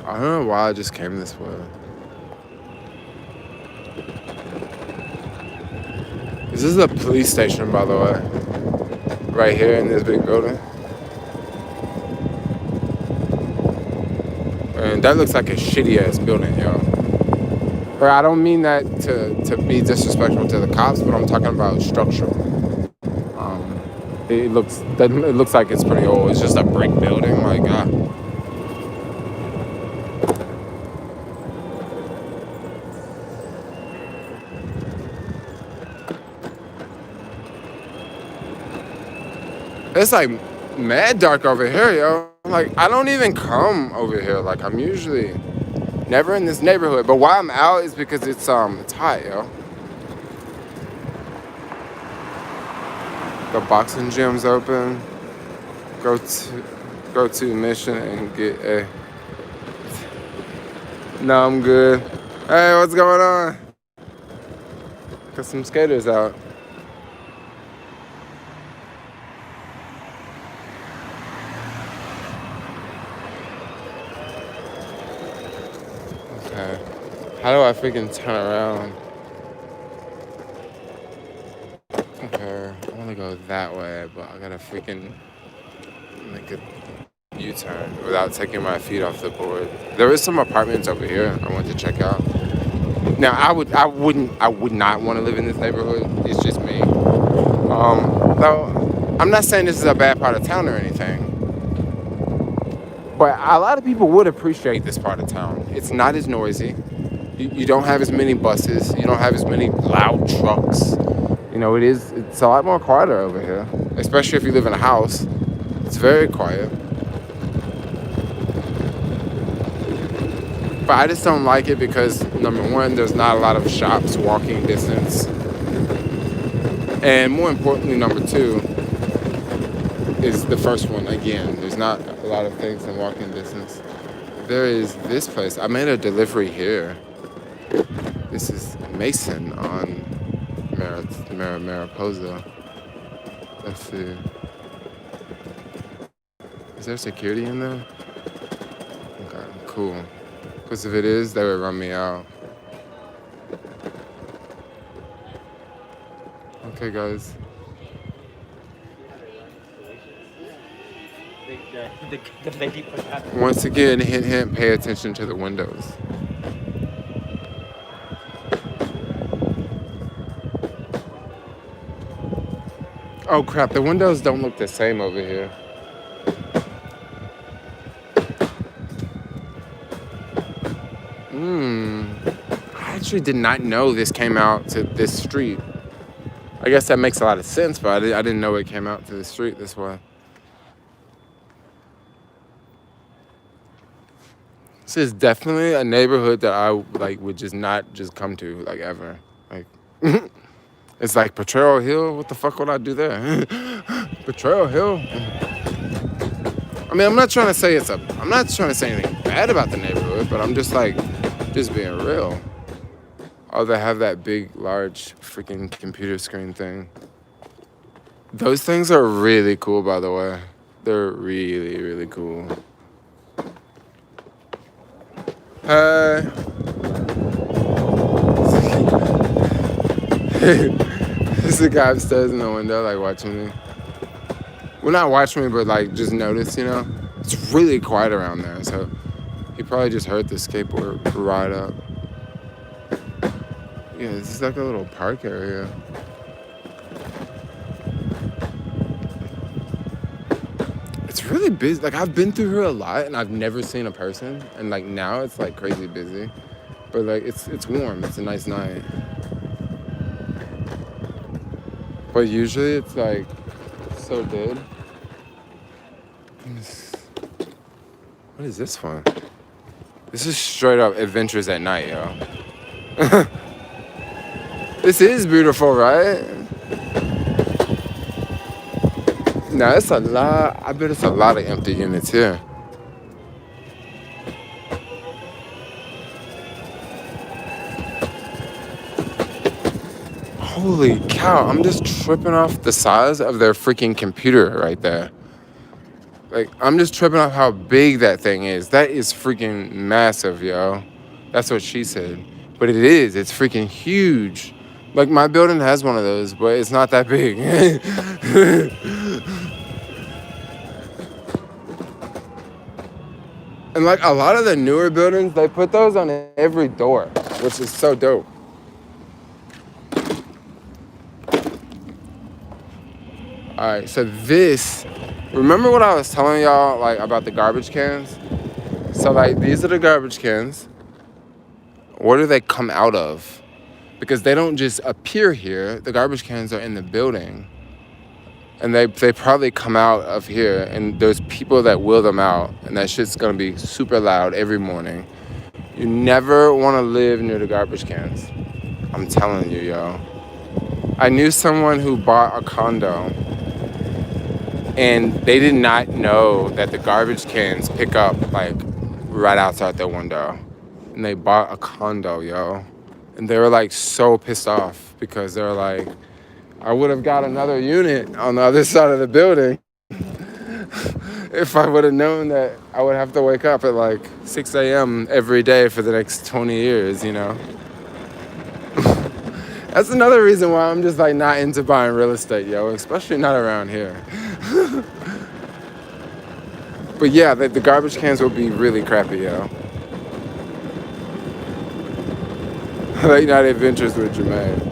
I don't know why I just came this way. This is a police station, by the way. Right here in this big building. And that looks like a shitty-ass building, yo. But I don't mean that to be disrespectful to the cops, but I'm talking about structural. It looks like it's pretty old. It's just a brick building, like, It's like mad dark over here, yo. Like, I don't even come over here. Like, I'm usually never in this neighborhood. But why I'm out is because it's hot, yo. The boxing gym's open. Go to Mission and get a. No, I'm good. Hey, what's going on? Got some skaters out. Okay. How do I freaking turn around? Okay, I want to go that way, but I gotta freaking make a U-turn without taking my feet off the board. There is some apartments over here I want to check out. Now, I would not want to live in this neighborhood. It's just me. Though I'm not saying this is a bad part of town or anything, but a lot of people would appreciate this part of town. It's not as noisy. You don't have as many buses. You don't have as many loud trucks. You know, it's a lot more quieter over here, especially if you live in a house. It's very quiet. But I just don't like it because, number one, there's not a lot of shops walking distance. And more importantly, number two, is the first one. Again, there's not a lot of things in walking distance. There is this place. I made a delivery here. This is Mason on Mariposa. Let's see. Is there security in there? Okay, cool. Because if it is, they would run me out. Okay, guys. The lady forgot. Once again, hint, hint, pay attention to the windows. Oh crap, the windows don't look the same over here. I actually did not know this came out to this street. I guess that makes a lot of sense, but I didn't know it came out to the street this way. This is definitely a neighborhood that I would just not just come to ever. It's like Potrero Hill. What the fuck would I do there? Potrero Hill. I mean, I'm not trying to say anything bad about the neighborhood, but I'm just being real. Oh, they have that big, large freaking computer screen thing. Those things are really cool, by the way. They're really, really cool. Hey. There's a guy upstairs in the window, watching me. Well, not watching me, but, just notice, you know? It's really quiet around there, so he probably just heard the skateboard ride up. Yeah, this is like a little park area. It's really busy. I've been through here a lot, and I've never seen a person. And, now it's, crazy busy. But, it's warm. It's a nice night. But usually it's, so dead. What is this one? This is straight up adventures at night, yo. This is beautiful, right? No, it's a lot. I bet it's a lot of empty units here. Holy cow, I'm just tripping off the size of their freaking computer right there. I'm just tripping off how big that thing is. That is freaking massive, yo. That's what she said. But it is. It's freaking huge. My building has one of those, but it's not that big. And a lot of the newer buildings, they put those on every door, which is so dope. All right, so remember what I was telling y'all, about the garbage cans? So, these are the garbage cans. Where do they come out of? Because they don't just appear here. The garbage cans are in the building. And they probably come out of here, and there's people that wheel them out, and that shit's gonna be super loud every morning. You never wanna live near the garbage cans. I'm telling you, yo. I knew someone who bought a condo, and they did not know that the garbage cans pick up right outside their window. And they bought a condo, yo. And they were so pissed off because they were I would have got another unit on the other side of the building if I would have known that I would have to wake up at 6 a.m. every day for the next 20 years, you know? That's another reason why I'm just not into buying real estate, yo, especially not around here. But yeah, the garbage cans will be really crappy, yo. Late night adventures with Jermaine.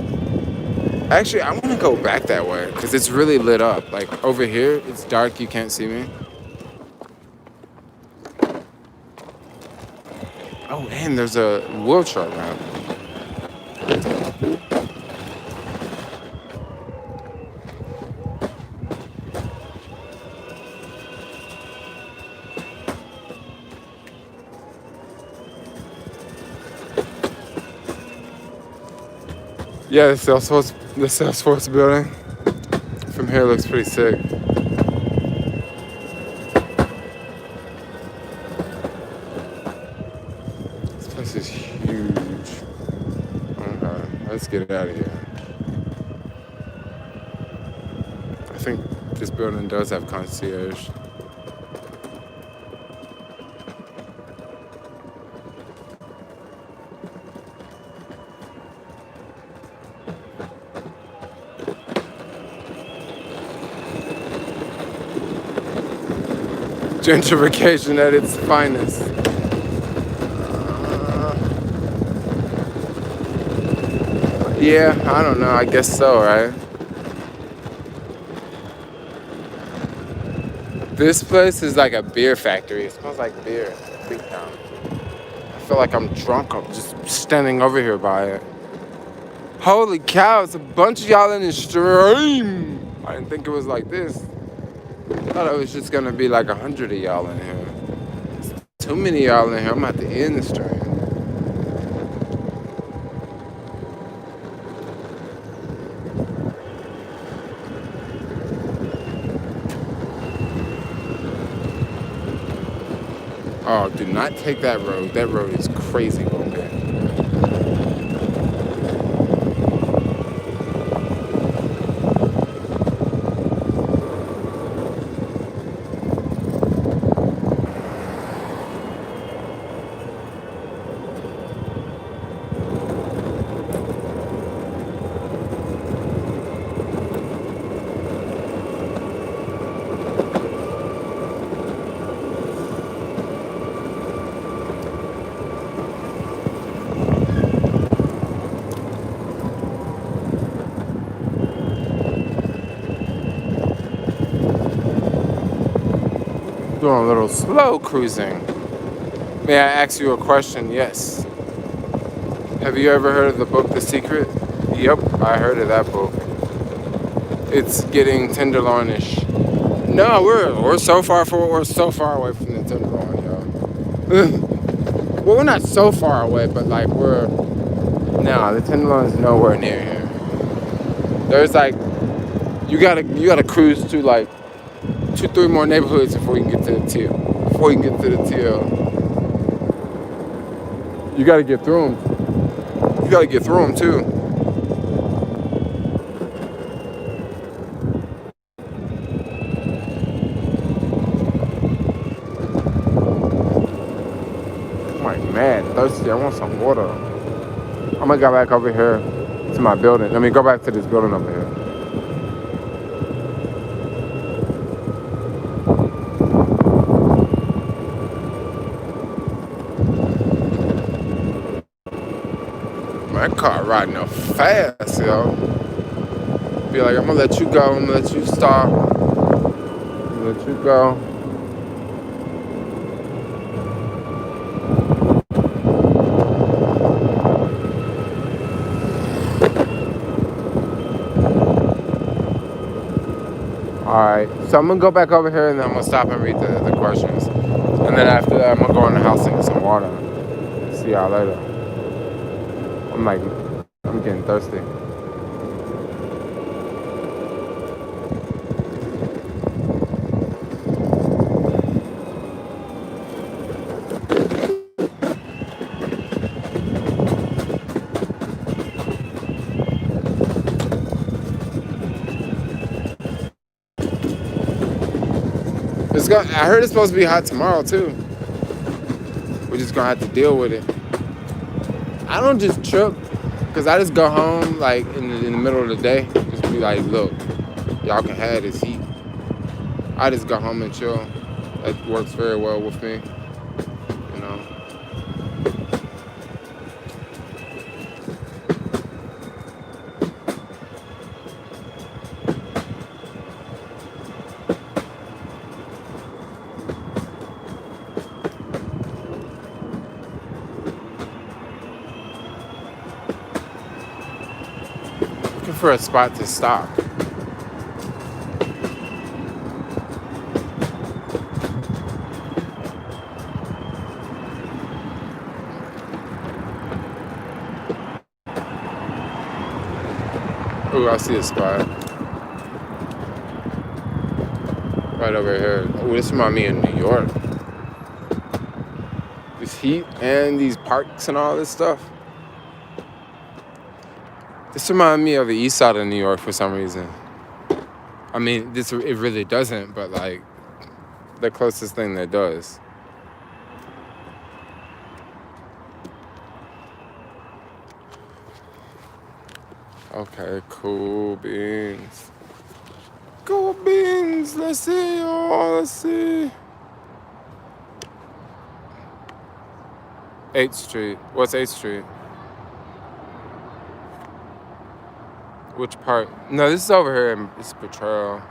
Actually, I want to go back that way because it's really lit up. Over here, it's dark, you can't see me. Oh, and there's a wheelchair ramp. Yeah, the Salesforce building from here looks pretty sick. This place is huge. Okay, let's get out of here. This building does have concierge. Gentrification at its finest. Yeah, I don't know. I guess so, right? This place is like a beer factory. It smells like beer. Big time. I feel like I'm drunk. I'm just standing over here by it. Holy cow, it's a bunch of y'all in the stream. I didn't think it was like this. I thought it was just gonna be like 100 of y'all in here. It's too many y'all in here. I'm at the end of the stream. Oh, do not take that road. That road is crazy open. Doing a little slow cruising. May I ask you a question? Yes. Have you ever heard of the book The Secret? Yep, I heard of that book. It's getting tenderloinish. No, we're so far forward. We're so far away from the tenderloin, y'all. Well, we're not so far away, but like the tenderloin is nowhere near here. There's like you gotta cruise to like 2-3 more neighborhoods before you can get to the till. You gotta get through them. You gotta get through them too. I'm like mad thirsty. I want some water. I'm gonna go back over here to my building. Let me go back to this building over here. That car riding up fast, yo. Be like, I'm gonna let you go. I'm gonna let you stop. I'm gonna let you go. Alright, so I'm gonna go back over here and then I'm gonna stop and read the questions. And then after that, I'm gonna go in the house and get some water. See y'all later. I'm getting thirsty. I heard it's supposed to be hot tomorrow too. We're just gonna have to deal with it. I don't just trip, cause I just go home like in the middle of the day. Just be like, look, y'all can have this heat. I just go home and chill. That works very well with me, you know. For a spot to stop. Ooh, I see a spot. Right over here. Ooh, this reminds me of New York. This heat and these parks and all this stuff. This reminds me of the east side of New York for some reason. I mean, it really doesn't, but like the closest thing that does. Okay, cool beans. Cool beans. Let's see. Oh, let's see. 8th Street. What's 8th Street? Which part? No, this is over here. It's Betrayal.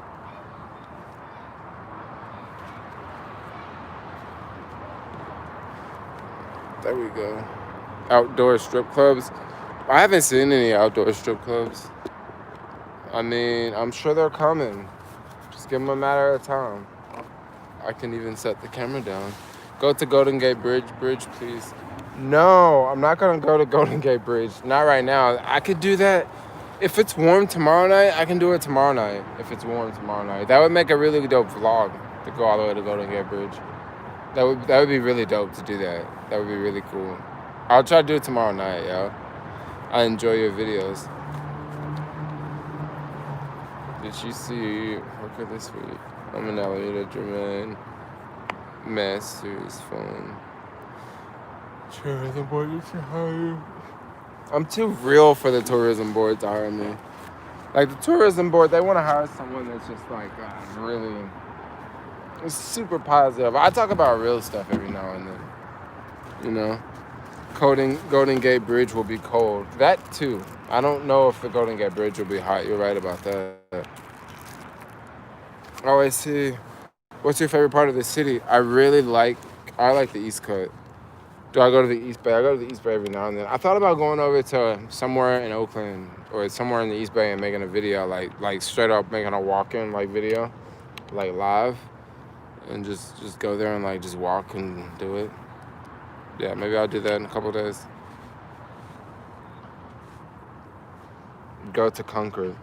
There we go. Outdoor strip clubs. I haven't seen any outdoor strip clubs. I mean, I'm sure they're coming. Just give them a matter of time. I can even set the camera down. Go to Golden Gate Bridge, please. No, I'm not going to go to Golden Gate Bridge. Not right now. I could do that. If it's warm tomorrow night, I can do it tomorrow night. If it's warm tomorrow night. That would make a really dope vlog to go all the way to Golden Gate Bridge. That would be really dope to do that. That would be really cool. I'll try to do it tomorrow night, yo. I enjoy your videos. Did you see Worker this week? I'm an ALEADER, Jermaine Master's phone. Tourism board, you should hire. I'm too real for the tourism board to hire me. Like the tourism board, they want to hire someone that's just like really super positive. I talk about real stuff every now and then. You know, Golden Gate Bridge will be cold. That too. I don't know if the Golden Gate Bridge will be hot. You're right about that. Oh, I see. What's your favorite part of the city? I like the East Coast. Do I go to the East Bay? I go to the East Bay every now and then. I thought about going over to somewhere in Oakland or somewhere in the East Bay and making a video, like straight up making a walk-in like video, like live, and just go there and like just walk and do it. Yeah, maybe I'll do that in a couple of days. Go to Concord.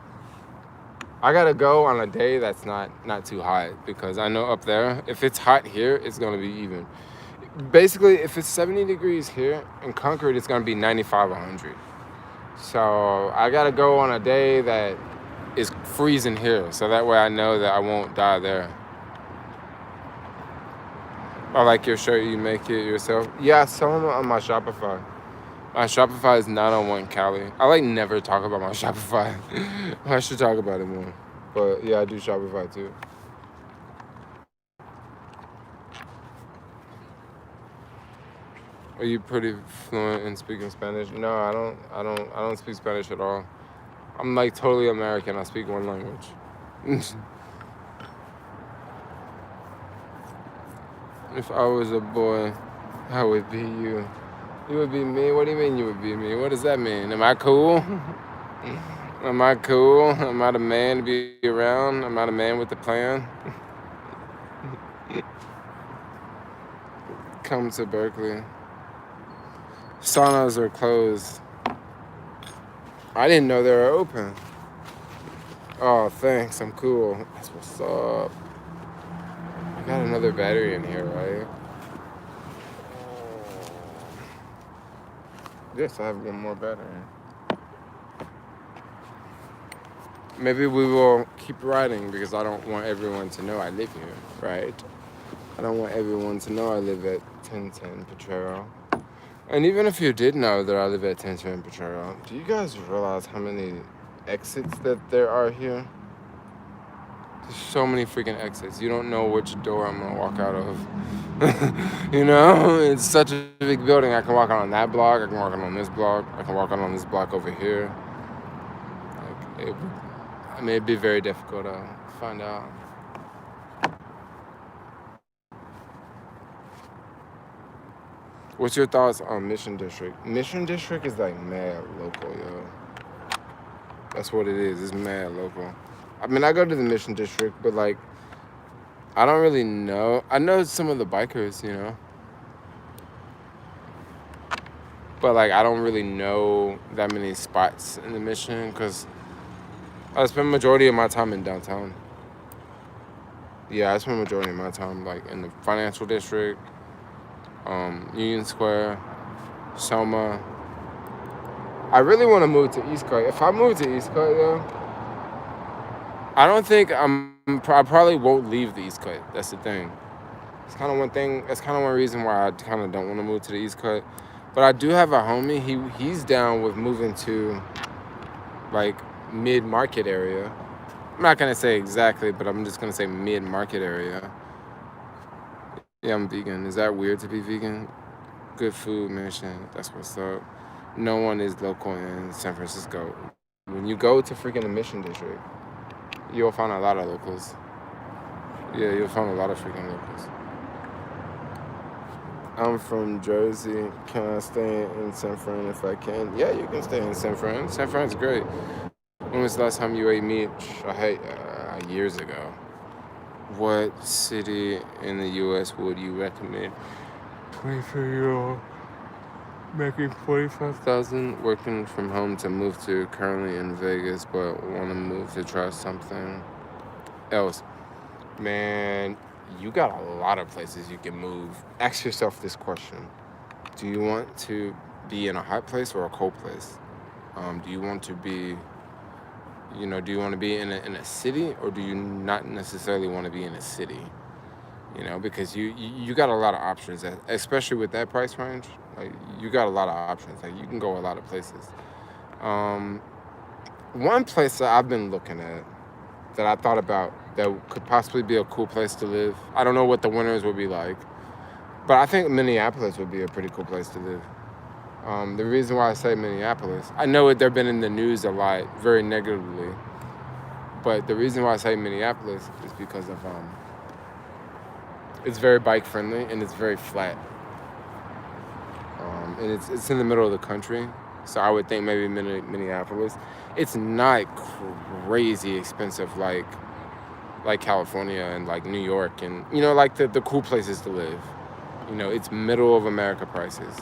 I gotta go on a day that's not too hot because I know up there, if it's hot here, it's gonna be even. Basically, if it's 70 degrees here in Concord, it's gonna be 95, 100. So I gotta go on a day that is freezing here, so that way I know that I won't die there. I like your shirt, you make it yourself. Yeah, I sell them on my Shopify. My Shopify is not on One Cali. I like never talk about my Shopify. I should talk about it more. But yeah, I do Shopify too. Are you pretty fluent in speaking Spanish? No, I don't speak Spanish at all. I'm like totally American. I speak one language. If I was a boy, I would be you. You would be me? What do you mean you would be me? What does that mean? Am I cool? Am I cool? Am I the man to be around? Am I the man with the plan? Come to Berkeley. Saunas are closed. I didn't know they were open. Oh, thanks. I'm cool. That's what's up. I got another battery in here, right? Yes, I have one more battery. Maybe we will keep riding because I don't want everyone to know I live here, right? I don't want everyone to know I live at 1010 Potrero. And even if you did know that I live at 1010 Potrero, do you guys realize how many exits that there are here? There's so many freaking exits. You don't know which door I'm gonna walk out of. You know, it's such a big building. I can walk out on that block. I can walk out on this block. I can walk out on this block over here. It'd be very difficult to find out. What's your thoughts on Mission District? Mission District is like mad local, yo. That's what it is. It's mad local. I mean, I go to the Mission District, but like, I don't really know. I know some of the bikers, you know. But like, I don't really know that many spots in the Mission because I spend majority of my time in downtown. Yeah, I spend majority of my time like in the financial district, Union Square, Soma. I really want to move to East Coast. If I move to East Coast, though, I don't think I probably won't leave the East Cut. That's the thing. It's kind of one thing. That's kind of one reason why I kind of don't want to move to the East Cut. But I do have a homie. He's down with moving to like mid-market area. I'm not gonna say exactly, but I'm just gonna say mid-market area. Yeah, I'm vegan. Is that weird to be vegan? Good food, mission. That's what's up. No one is local in San Francisco. When you go to freaking the Mission District, you'll find a lot of locals. Yeah, you'll find a lot of freaking locals. I'm from Jersey. Can I stay in San Fran if I can? Yeah, you can stay in San Fran. San Fran's great. When was the last time you ate meat? Years ago. What city in the U.S. would you recommend? 23-year-old making $45,000 working from home to move to, currently in Vegas, but want to move to try something else. Man, you got a lot of places you can move. Ask yourself this question. Do you want to be in a hot place or a cold place? Do you want to be, do you want to be in a city, or do you not necessarily want to be in a city? Because you got a lot of options, especially with that price range. Like, you got a lot of options. Like, you can go a lot of places. One place that I've been looking at that I thought about that could possibly be a cool place to live. I don't know what the winters would be like, but I think Minneapolis would be a pretty cool place to live. The reason why I say Minneapolis, I know they've been in the news a lot, very negatively, but the reason why I say Minneapolis is because of it's very bike friendly and it's very flat, and it's in the middle of the country, so I would think maybe Minneapolis. It's not crazy expensive like California and like New York and like the cool places to live. It's middle of America prices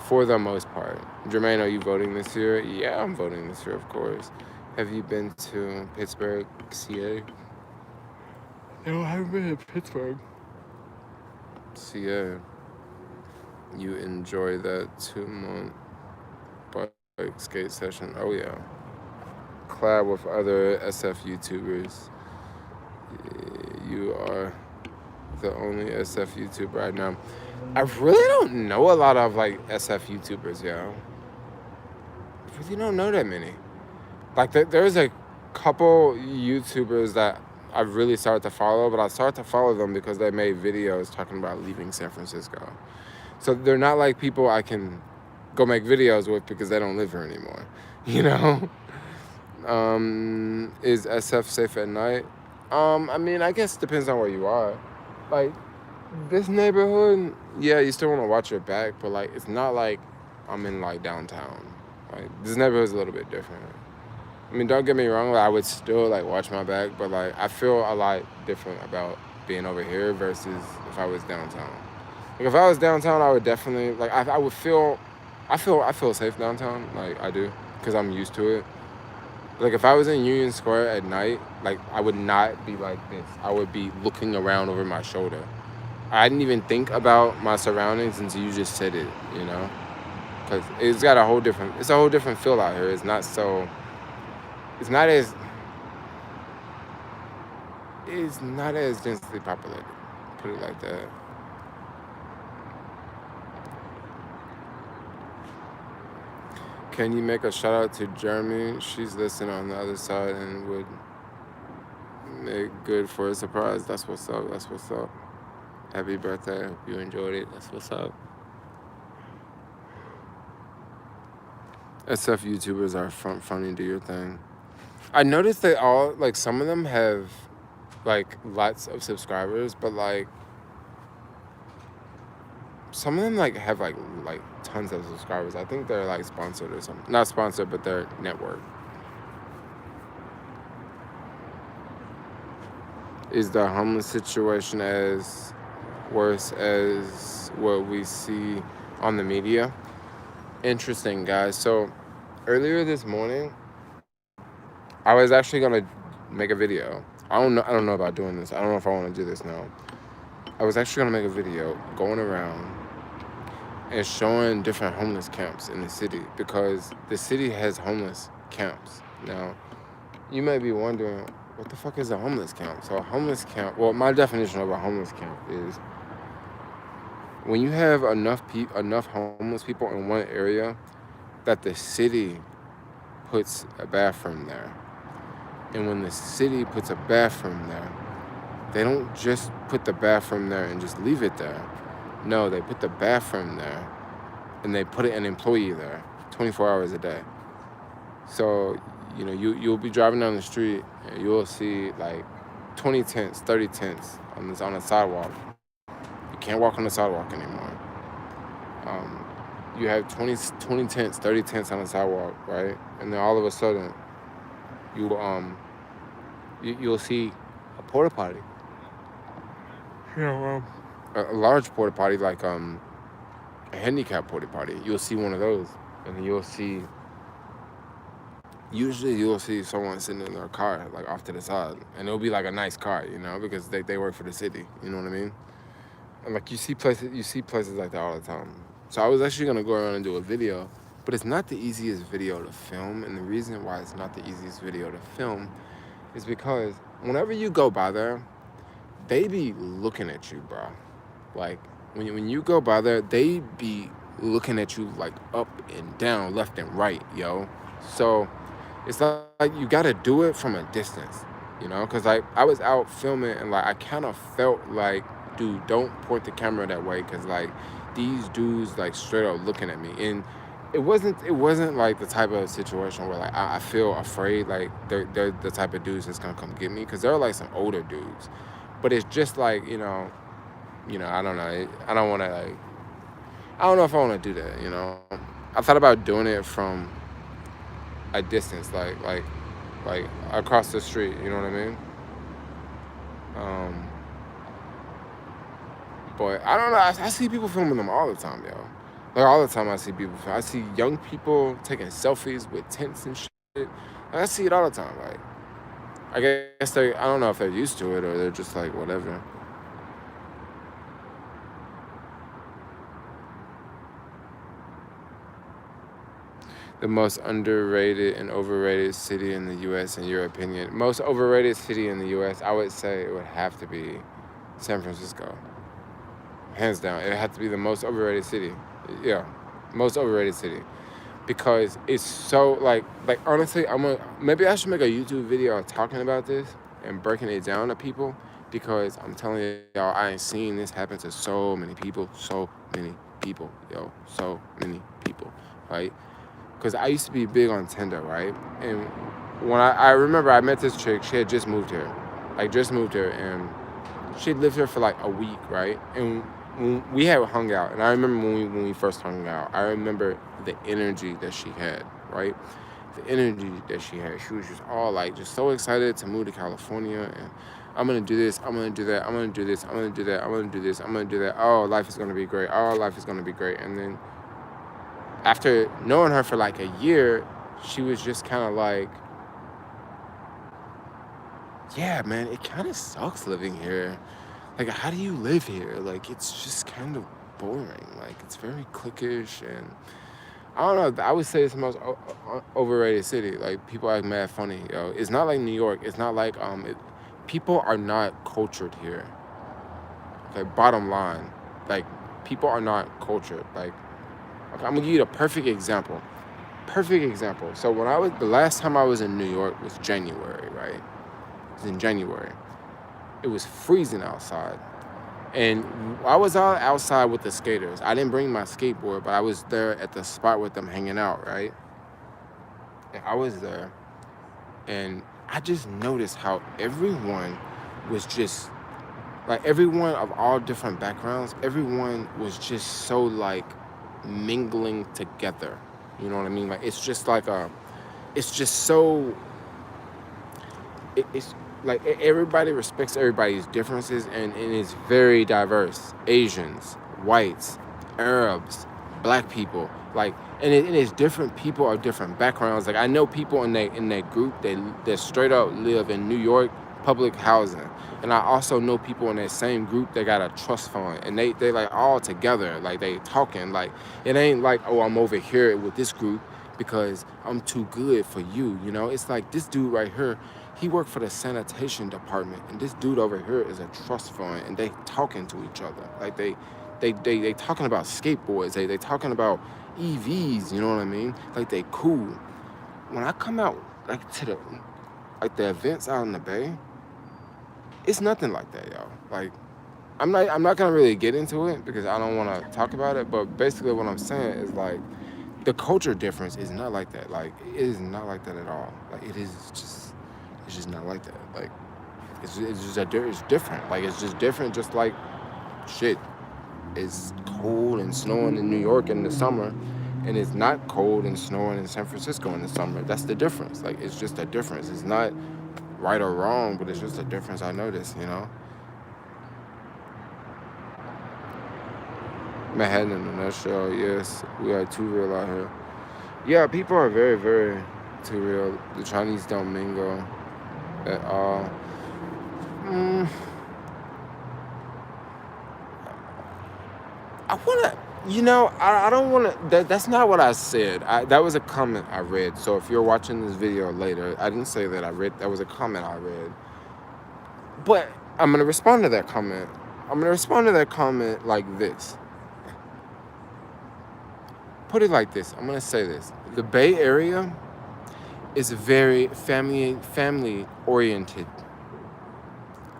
for the most part. Jermaine, are you voting this year? Yeah, I'm voting this year, of course. Have you been to Pittsburgh, CA? No, I haven't been to Pittsburgh. CA. You enjoy that 2-month bike skate session? Oh yeah. Collab with other SF YouTubers. You are the only SF YouTuber right now. I really don't know a lot of like SF YouTubers, yo. I really don't know that many. Like there's a couple YouTubers that I've really started to follow, but I started to follow them because they made videos talking about leaving San Francisco. So they're not like people I can go make videos with because they don't live here anymore. Is SF safe at night? I guess it depends on where you are. Like, this neighborhood, yeah, you still want to watch your back, but, like, it's not like I'm in, like, downtown. Like, this neighborhood's a little bit different. Don't get me wrong, like, I would still, like, watch my back, but, like, I feel a lot different about being over here versus if I was downtown. Like, if I was downtown, I would definitely, like, I feel safe downtown, like, I do, because I'm used to it. Like, if I was in Union Square at night, like, I would not be like this. I would be looking around over my shoulder. I didn't even think about my surroundings until you just said it, Because it's a whole different feel out here. It's not as densely populated, put it like that. Can you make a shout out to Jeremy? She's listening on the other side and would make good for a surprise. That's what's up. Happy birthday. Hope you enjoyed it. That's what's up. SF YouTubers are funny. Do your thing. I noticed they all, like, some of them have, like, lots of subscribers, but, like, some of them, like, have, like tons of subscribers. I think they're, like, sponsored or something. Not sponsored, but they're network. Is the homeless situation as worse as what we see on the media? Interesting, guys. So, earlier this morning, I was actually going to make a video. I don't know about doing this. I don't know if I want to do this now. I was actually going to make a video going around and showing different homeless camps in the city, because the city has homeless camps. Now, you may be wondering, what the fuck is a homeless camp? So a homeless camp, well, my definition of a homeless camp is when you have enough homeless people in one area that the city puts a bathroom there. And when the city puts a bathroom there, they don't just put the bathroom there and just leave it there. No, they put the bathroom there and they put an employee there 24 hours a day. So, you know, you'll be driving down the street and you'll see like 20 tents, 30 tents on the sidewalk. You can't walk on the sidewalk anymore. You have 20 tents, 30 tents on the sidewalk, right? And then all of a sudden, you'll see a porta potty. You know, a large porta potty, like a handicap porta potty. You'll see one of those, and then usually you'll see someone sitting in their car, like off to the side, and it'll be like a nice car, you know, because they work for the city. You know what I mean? And like you see places like that all the time. So I was actually gonna go around and do a video, but it's not the easiest video to film, and the reason why it's not the easiest video to film is because whenever you go by there, they be looking at you, bro. Like when you go by there, they be looking at you like up and down, left and right, yo. So it's like you gotta do it from a distance, you know? Cause like I was out filming and like I kind of felt like, dude, don't point the camera that way, cause like these dudes like straight up looking at me, and it wasn't like the type of situation where like I feel afraid like they're the type of dudes that's gonna come get me, cause they're like some older dudes, but it's just like you know I don't know, I don't want to like I don't know if I want to do that, you know. I thought about doing it from a distance, like across the street, you know what I mean? But I don't know. I see people filming them all the time, yo. Like all the time, I see people. I see young people taking selfies with tents and shit. Like, I see it all the time. Like, I guess I don't know if they're used to it or they're just like whatever. The most underrated and overrated city in the U.S. in your opinion? Most overrated city in the U.S. I would say it would have to be San Francisco. Hands down, it had to be the most overrated city. Yeah, most overrated city, because it's so like honestly, maybe I should make a YouTube video talking about this and breaking it down to people, because I'm telling y'all, I ain't seen this happen to so many people, yo, so many people, right? Because I used to be big on Tinder, right? And when I remember I met this chick, she had just moved here, and she'd lived here for like a week, right? And we had hung out, and I remember when we first hung out, I remember the energy that she had, right? The energy that she had. She was just all like, just so excited to move to California, and I'm gonna do this, I'm gonna do that, I'm gonna do this, I'm gonna do that, I'm gonna do this, I'm gonna do that. Oh, life is gonna be great. Oh, life is gonna be great. And then after knowing her for like a year, she was just kind of like, yeah, man, it kind of sucks living here. Like, how do you live here? Like, it's just kind of boring. Like, it's very cliquish, and I don't know. I would say it's the most overrated city. Like, people act mad funny, yo. It's not like New York. It's not like people are not cultured here. Okay, bottom line, like, people are not cultured. Like, okay, I'm gonna give you a perfect example. So the last time I was in New York was January, right? It was in January. It was freezing outside, and I was all outside with the skaters. I didn't bring my skateboard, but I was there at the spot with them hanging out, right? And I was there, and I just noticed how everyone was just, like, everyone of all different backgrounds, everyone was just so, like, mingling together. You know what I mean? Like, it's just like it's just so, it's like everybody respects everybody's differences, and it's very diverse. Asians, whites, Arabs, black people, like, and it's different people of different backgrounds. Like, I know people in that group that straight up live in New York public housing, and I also know people in that same group that got a trust fund, and they like all together, like they talking. Like, it ain't like, oh, I'm over here with this group because I'm too good for you, you know? It's like, this dude right here, He worked for the sanitation department, and this dude over here is a trust fund, and they talking to each other. Like they talking about skateboards. They talking about EVs. You know what I mean? Like they cool. When I come out like to the events out in the Bay, it's nothing like that, y'all. Like I'm not gonna really get into it because I don't want to talk about it. But basically, what I'm saying is like the culture difference is not like that. Like it is not like that at all. Like it's just not like that. Like it's different. Like it's just different. Just like shit. It's cold and snowing in New York in the summer, and it's not cold and snowing in San Francisco in the summer. That's the difference. Like it's just a difference. It's not right or wrong, but it's just a difference I noticed. You know. Manhattan in a nutshell, yes, we are too real out here. Yeah, people are very, very too real. The Chinese don't mingle at all. I wanna, I don't wanna. That's not what I said. That was a comment I read. So if you're watching this video later, I didn't say that I read. That was a comment I read. But I'm gonna respond to that comment. I'm gonna respond to that comment like this. Put it like this. I'm gonna say this. The Bay Area is very family oriented,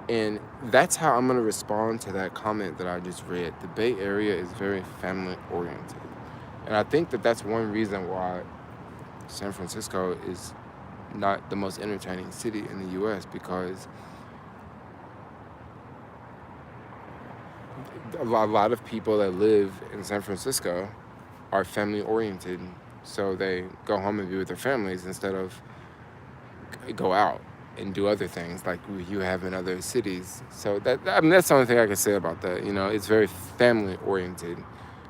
and that's how I'm gonna respond to that comment that I just read. The Bay Area is very family oriented, and I think that that's one reason why San Francisco is not the most entertaining city in the U.S. because a lot of people that live in San Francisco are family oriented, so they go home and be with their families instead of go out and do other things like you have in other cities. So that's the only thing I can say about that. It's very family oriented.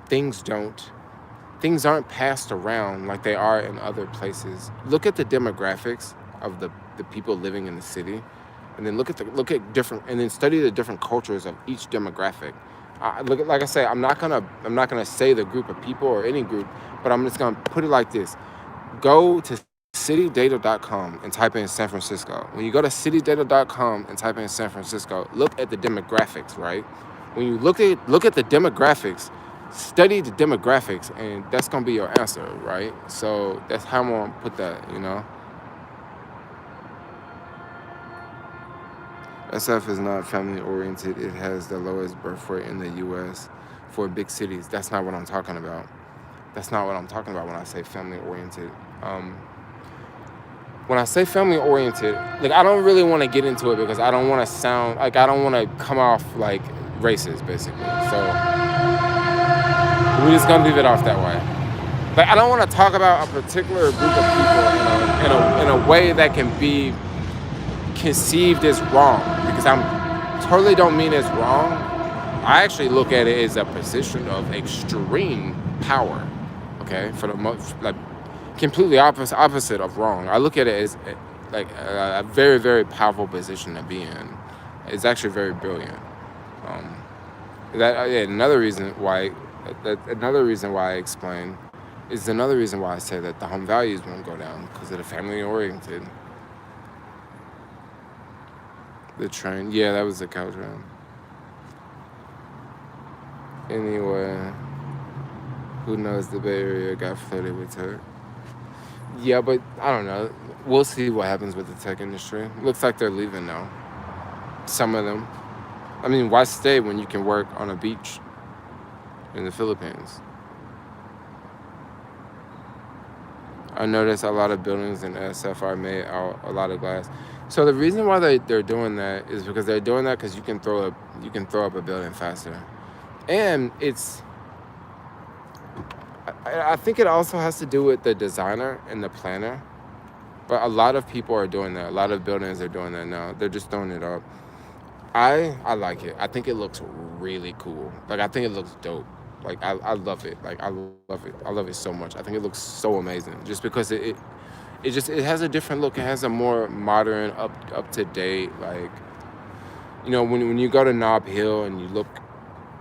Things aren't passed around like they are in other places. Look at the demographics of the people living in the city, and then look at different, and then study the different cultures of each demographic. Like I say, I'm not gonna say the group of people or any group, but I'm just gonna put it like this: go to citydata.com and type in San Francisco. When you go to citydata.com and type in San Francisco, look at the demographics. Right? When you look at the demographics, study the demographics, and that's gonna be your answer. Right? So that's how I'm gonna put that. SF is not family oriented. It has the lowest birth rate in the U.S. for big cities. That's not what I'm talking about. That's not what I'm talking about when I say family oriented. When I say family oriented, like I don't really want to get into it because I don't want to sound like I don't want to come off like racist, basically. So we're just gonna leave it off that way. Like I don't want to talk about a particular group of people in a way that can be conceived as wrong, because totally don't mean it's wrong. I actually look at it as a position of extreme power. Okay, for the most, like completely opposite of wrong. I look at it as like a very, very powerful position to be in. It's actually very brilliant. Another reason why I explain is another reason why I say that the home values won't go down because of the family oriented. The train, yeah, that was the Caltrain. Anyway, who knows, the Bay Area got flooded with tech. Yeah, but I don't know. We'll see what happens with the tech industry. Looks like they're leaving now. Some of them. I mean, why stay when you can work on a beach in the Philippines? I noticed a lot of buildings in SF are made out a lot of glass. So the reason why they're doing that is because they're doing that because you can throw up a building faster, and I think it also has to do with the designer and the planner. But a lot of people are doing that. A lot of buildings are doing that now. They're just throwing it up. I like it. I think it looks really cool. Like I think it looks dope. Like I love it. Like I love it. I love it so much. I think it looks so amazing. Just because it has a different look. It has a more modern, up to date, like, when you go to Nob Hill and you look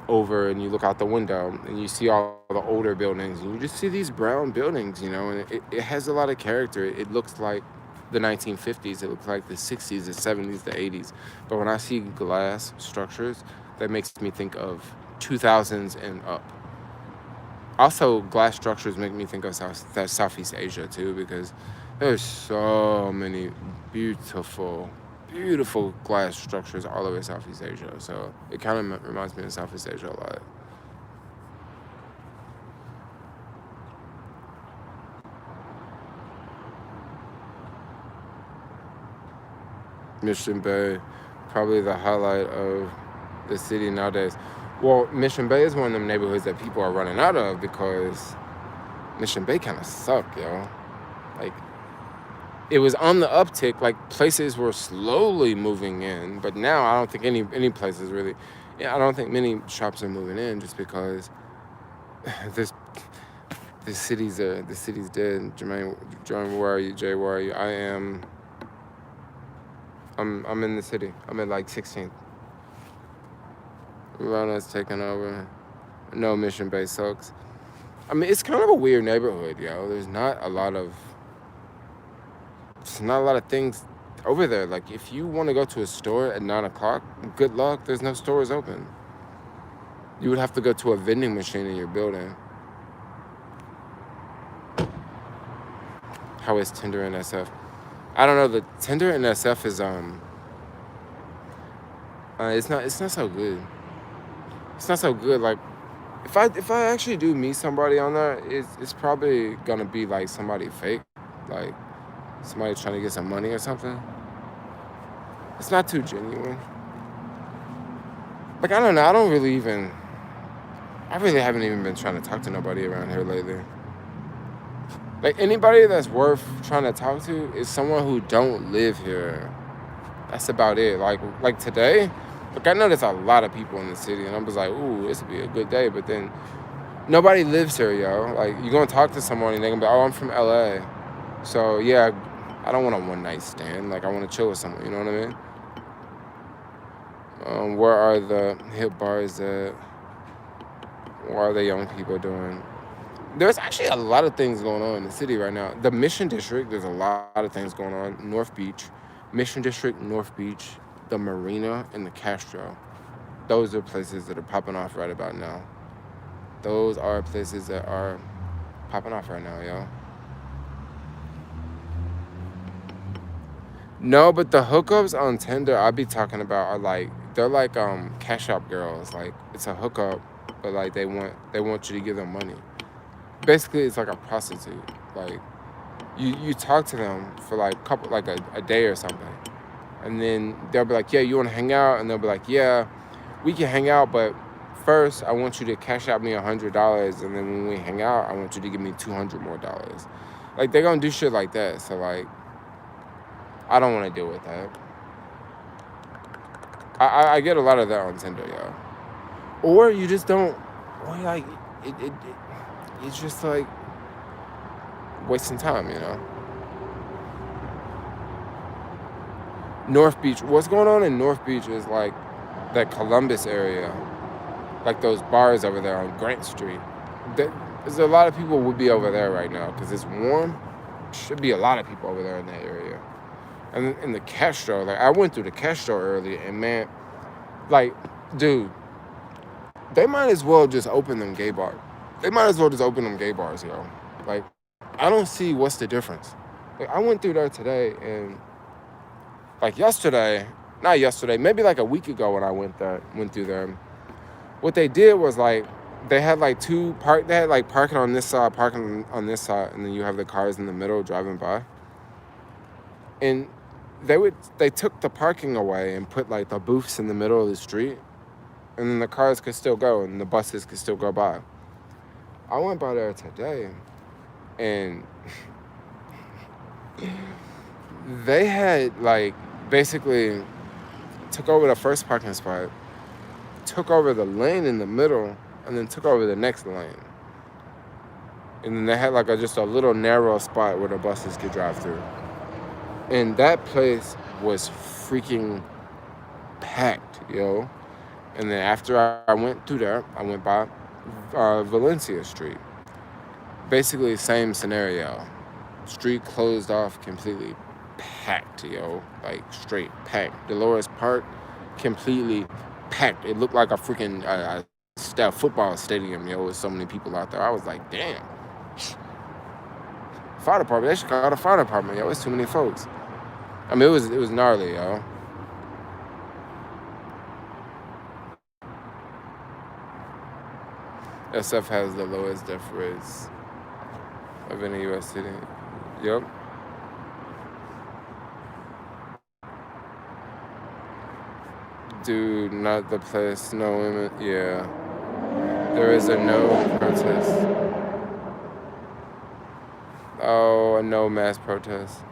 over and you look out the window and you see all the older buildings and you just see these brown buildings, and it has a lot of character. It looks like the 1950s. It looked like the 60s, the 70s, the 80s. But when I see glass structures, that makes me think of 2000s and up. Also, glass structures make me think of Southeast Asia too, because there's so many beautiful glass structures all over Southeast Asia. So it kind of reminds me of Southeast Asia a lot. Mission Bay, probably the highlight of the city nowadays. Well, Mission Bay is one of them neighborhoods that people are running out of because Mission Bay kind of sucked, yo. Like, it was on the uptick. Like, places were slowly moving in, but now I don't think any places really. Yeah, I don't think many shops are moving in just because the city's dead. Jermaine, where are you? Jay, where are you? I'm in the city. I'm at like 16th. Rona's taking over. No, Mission Bay sucks. I mean, it's kind of a weird neighborhood, yo. There's not a lot of things over there. Like, if you want to go to a store at 9 o'clock, good luck. There's no stores open. You would have to go to a vending machine in your building. How is Tinder in SF? I don't know. The Tinder in SF is it's not so good. It's not so good. Like, if I actually do meet somebody on there, it's probably gonna be like somebody fake, like somebody trying to get some money or something. It's not too genuine. Like, I don't know. I really haven't even been trying to talk to nobody around here lately. Like, anybody that's worth trying to talk to is someone who don't live here. That's about it. Like today, like, I know there's a lot of people in the city, and I'm just like, ooh, this would be a good day. But then nobody lives here, yo. Like, you're gonna talk to someone and they're gonna be, oh, I'm from LA. So yeah, I don't want a one night stand. Like, I want to chill with someone. You know what I mean? Where are the hip bars at? What are the young people doing? There's actually a lot of things going on in the city right now. The Mission District, there's a lot of things going on. North Beach, Mission District, North Beach, the Marina, and the Castro. Those are places that are popping off right about now. Those are places that are popping off right now, yo. No, but the hookups on Tinder I be talking about are like, they're like cash app girls. Like, it's a hookup, but like they want you to give them money. Basically, it's like a prostitute. Like, you talk to them for like a day or something, and then they'll be like, yeah, you want to hang out? And they'll be like, yeah, we can hang out, but first I want you to cash out me $100, and then when we hang out, I want you to give me $200 more. Like, they're gonna do shit like that. So like, I don't want to deal with that. I get a lot of that on Tinder, yo. Or you just don't. Or like it's just like wasting time, you know. North Beach. What's going on in North Beach is like that Columbus area, like those bars over there on Grant Street. There's a lot of people would be over there right now because it's warm. Should be a lot of people over there in that area. And in the Castro, like, I went through the Castro earlier, and man, like, dude, they might as well just open them gay bars. They might as well just open them gay bars, yo. Like, I don't see what's the difference. Like, I went through there today, and like not yesterday, maybe like a week ago when I went through there. What they did was like, they had like parking on this side, parking on this side, and then you have the cars in the middle driving by. And they took the parking away and put like the booths in the middle of the street, and then the cars could still go and the buses could still go by. I went by there today, and they had like basically took over the first parking spot, took over the lane in the middle, and then took over the next lane. And then they had like just a little narrow spot where the buses could drive through. And that place was freaking packed, yo. And then after I went through there, I went by Valencia Street. Basically, same scenario. Street closed off completely. packed, yo. Like, straight packed. Dolores Park, completely packed. It looked like a freaking football stadium, yo, with so many people out there. I was like, damn. Fire department, they should call it a fire department, yo. It's too many folks. I mean, it was gnarly, yo. SF has the lowest death rates of any U.S. city. Yep. Dude, not the place. No women. Yeah. There is a no protest. Oh, a no mass protest.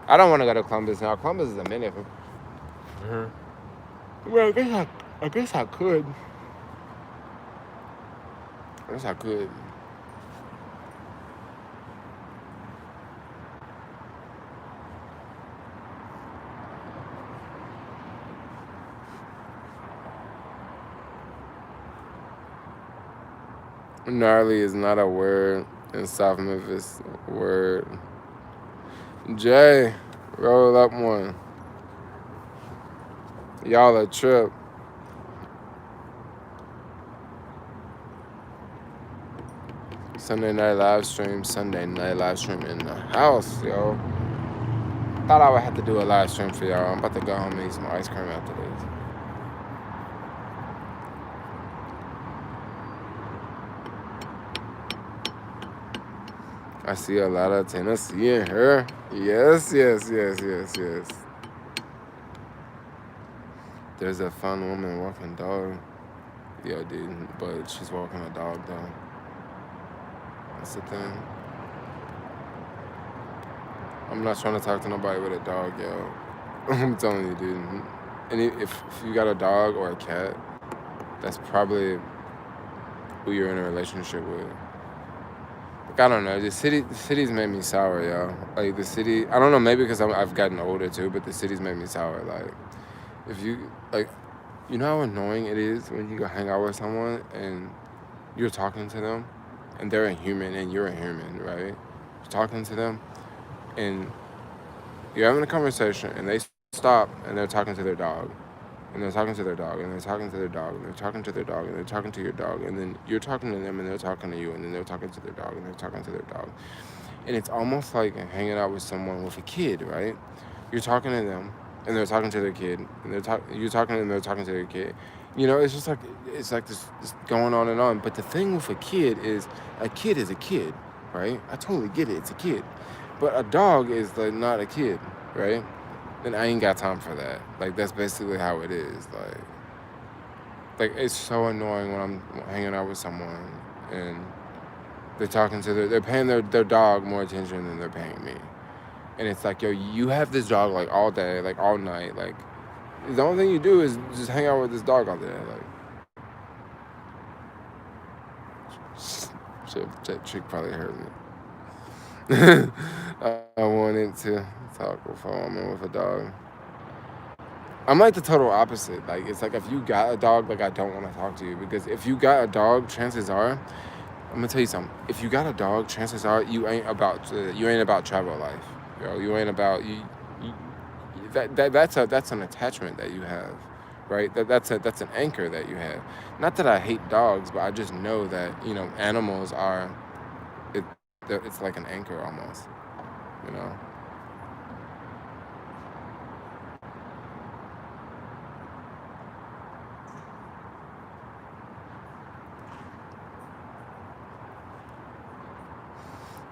I don't want to go to Columbus now. Columbus is a minute. Well, I guess I could. I guess I could. Gnarly is not a word in South Memphis. Word. Jay, roll up one. Y'all a trip. Sunday night live stream in the house, yo. Thought I would have to do a live stream for y'all. I'm about to go home and eat some ice cream after this. I see a lot of Tennessee in her. Yes. There's a fun woman walking dog. Yeah, dude, but she's walking a dog though. That's the thing. I'm not trying to talk to nobody with a dog, yo. I'm telling you, dude. And if you got a dog or a cat, that's probably who you're in a relationship with. Like, I don't know. The city's made me sour, yo. Like, the city, I don't know, maybe because I've gotten older too, but the city's made me sour. Like, if you, like, you know how annoying it is when you go hang out with someone and you're talking to them and they're a human and you're a human, right? You're talking to them and you're having a conversation and they stop and they're talking to their dog. And they're talking to their dog, and they're talking to their dog, and they're talking to their dog, and they're talking to your dog, and then you're talking to them, and they're talking to you, and then they're talking to their dog, and they're talking to their dog. And it's almost like hanging out with someone with a kid, right? You're talking to them, and they're talking to their kid, and you're talking to them, they're talking to their kid. You know, it's just like, it's like this going on and on. But the thing with a kid is a kid, right? I totally get it, it's a kid. But a dog is like not a kid, right? Then I ain't got time for that. Like, that's basically how it is. Like it's so annoying when I'm hanging out with someone and they're talking to they're paying their dog more attention than they're paying me. And it's like, yo, you have this dog like all day, like all night. Like, the only thing you do is just hang out with this dog all day. Like, that chick probably heard me. I wanted to talk with a woman with a dog. I'm like the total opposite. Like, it's like if you got a dog, like I don't want to talk to you, because if you got a dog, chances are, I'm gonna tell you something. If you got a dog, chances are you ain't about travel life. You ain't about that's an attachment that you have, right? That's an anchor that you have. Not that I hate dogs, but I just know that animals are. It's like an anchor almost,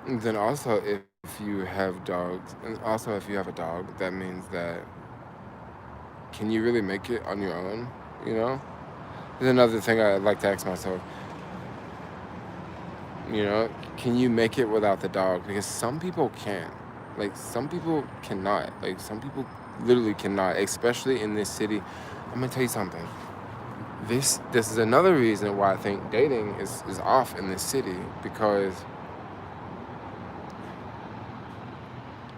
And then also, if you have dogs, and also if you have a dog, that means that can you really make it on your own? There's another thing I like to ask myself. Can you make it without the dog? Because some people can't. Like, some people cannot. Like, some people literally cannot, especially in this city. I'm gonna tell you something. This is another reason why I think dating is off in this city, because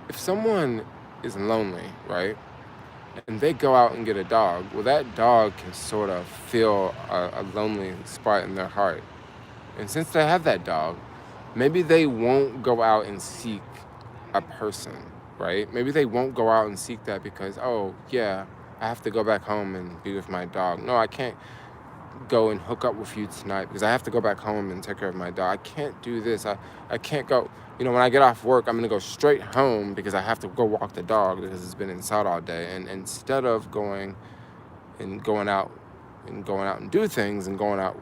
if someone is lonely, right, and they go out and get a dog, well, that dog can sort of fill a lonely spot in their heart. And since they have that dog, maybe they won't go out and seek a person, right? Maybe they won't go out and seek that because, oh, yeah, I have to go back home and be with my dog. No, I can't go and hook up with you tonight because I have to go back home and take care of my dog. I can't do this. I can't go. You know, when I get off work, I'm going to go straight home because I have to go walk the dog because it's been inside all day. And instead of going out and do things and going out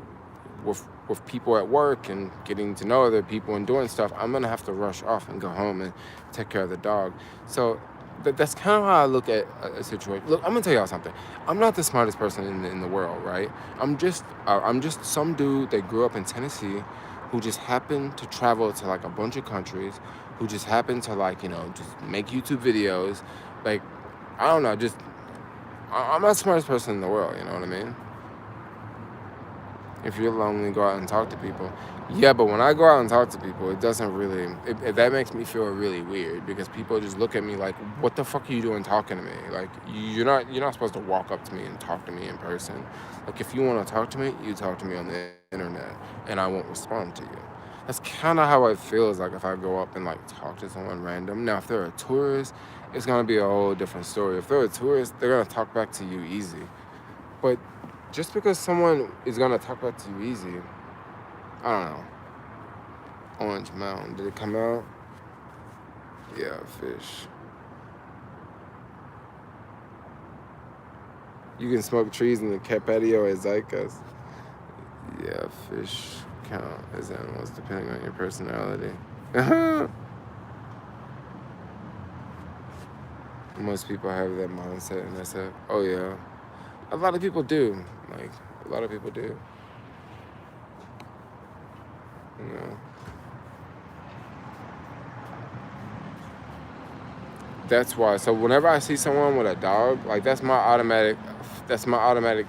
with people at work and getting to know other people and doing stuff, I'm going to have to rush off and go home and take care of the dog. So that's kind of how I look at a situation. Look, I'm going to tell y'all something. I'm not the smartest person in the world, right? I'm just some dude that grew up in Tennessee who just happened to travel to like a bunch of countries, who just happened to like, you know, just make YouTube videos. Like, I don't know, I'm not the smartest person in the world, you know what I mean? If you're lonely, go out and talk to people. Yeah, but when I go out and talk to people, it doesn't really, that makes me feel really weird because people just look at me like, what the fuck are you doing talking to me? Like, you're not supposed to walk up to me and talk to me in person. Like, if you want to talk to me, you talk to me on the internet and I won't respond to you. That's kind of how it feels like if I go up and like talk to someone random. Now, if they're a tourist, it's going to be a whole different story. If they're a tourist, they're going to talk back to you easy. But just because someone is going to talk back to you easy, I don't know. Orange Mountain, did it come out? Yeah, fish. You can smoke trees in the cat patio at Zykas. Yeah, fish count as animals depending on your personality. Most people have that mindset and that's it. Oh yeah. A lot of people do. Like, a lot of people do. You know. That's why. So whenever I see someone with a dog, like that's my automatic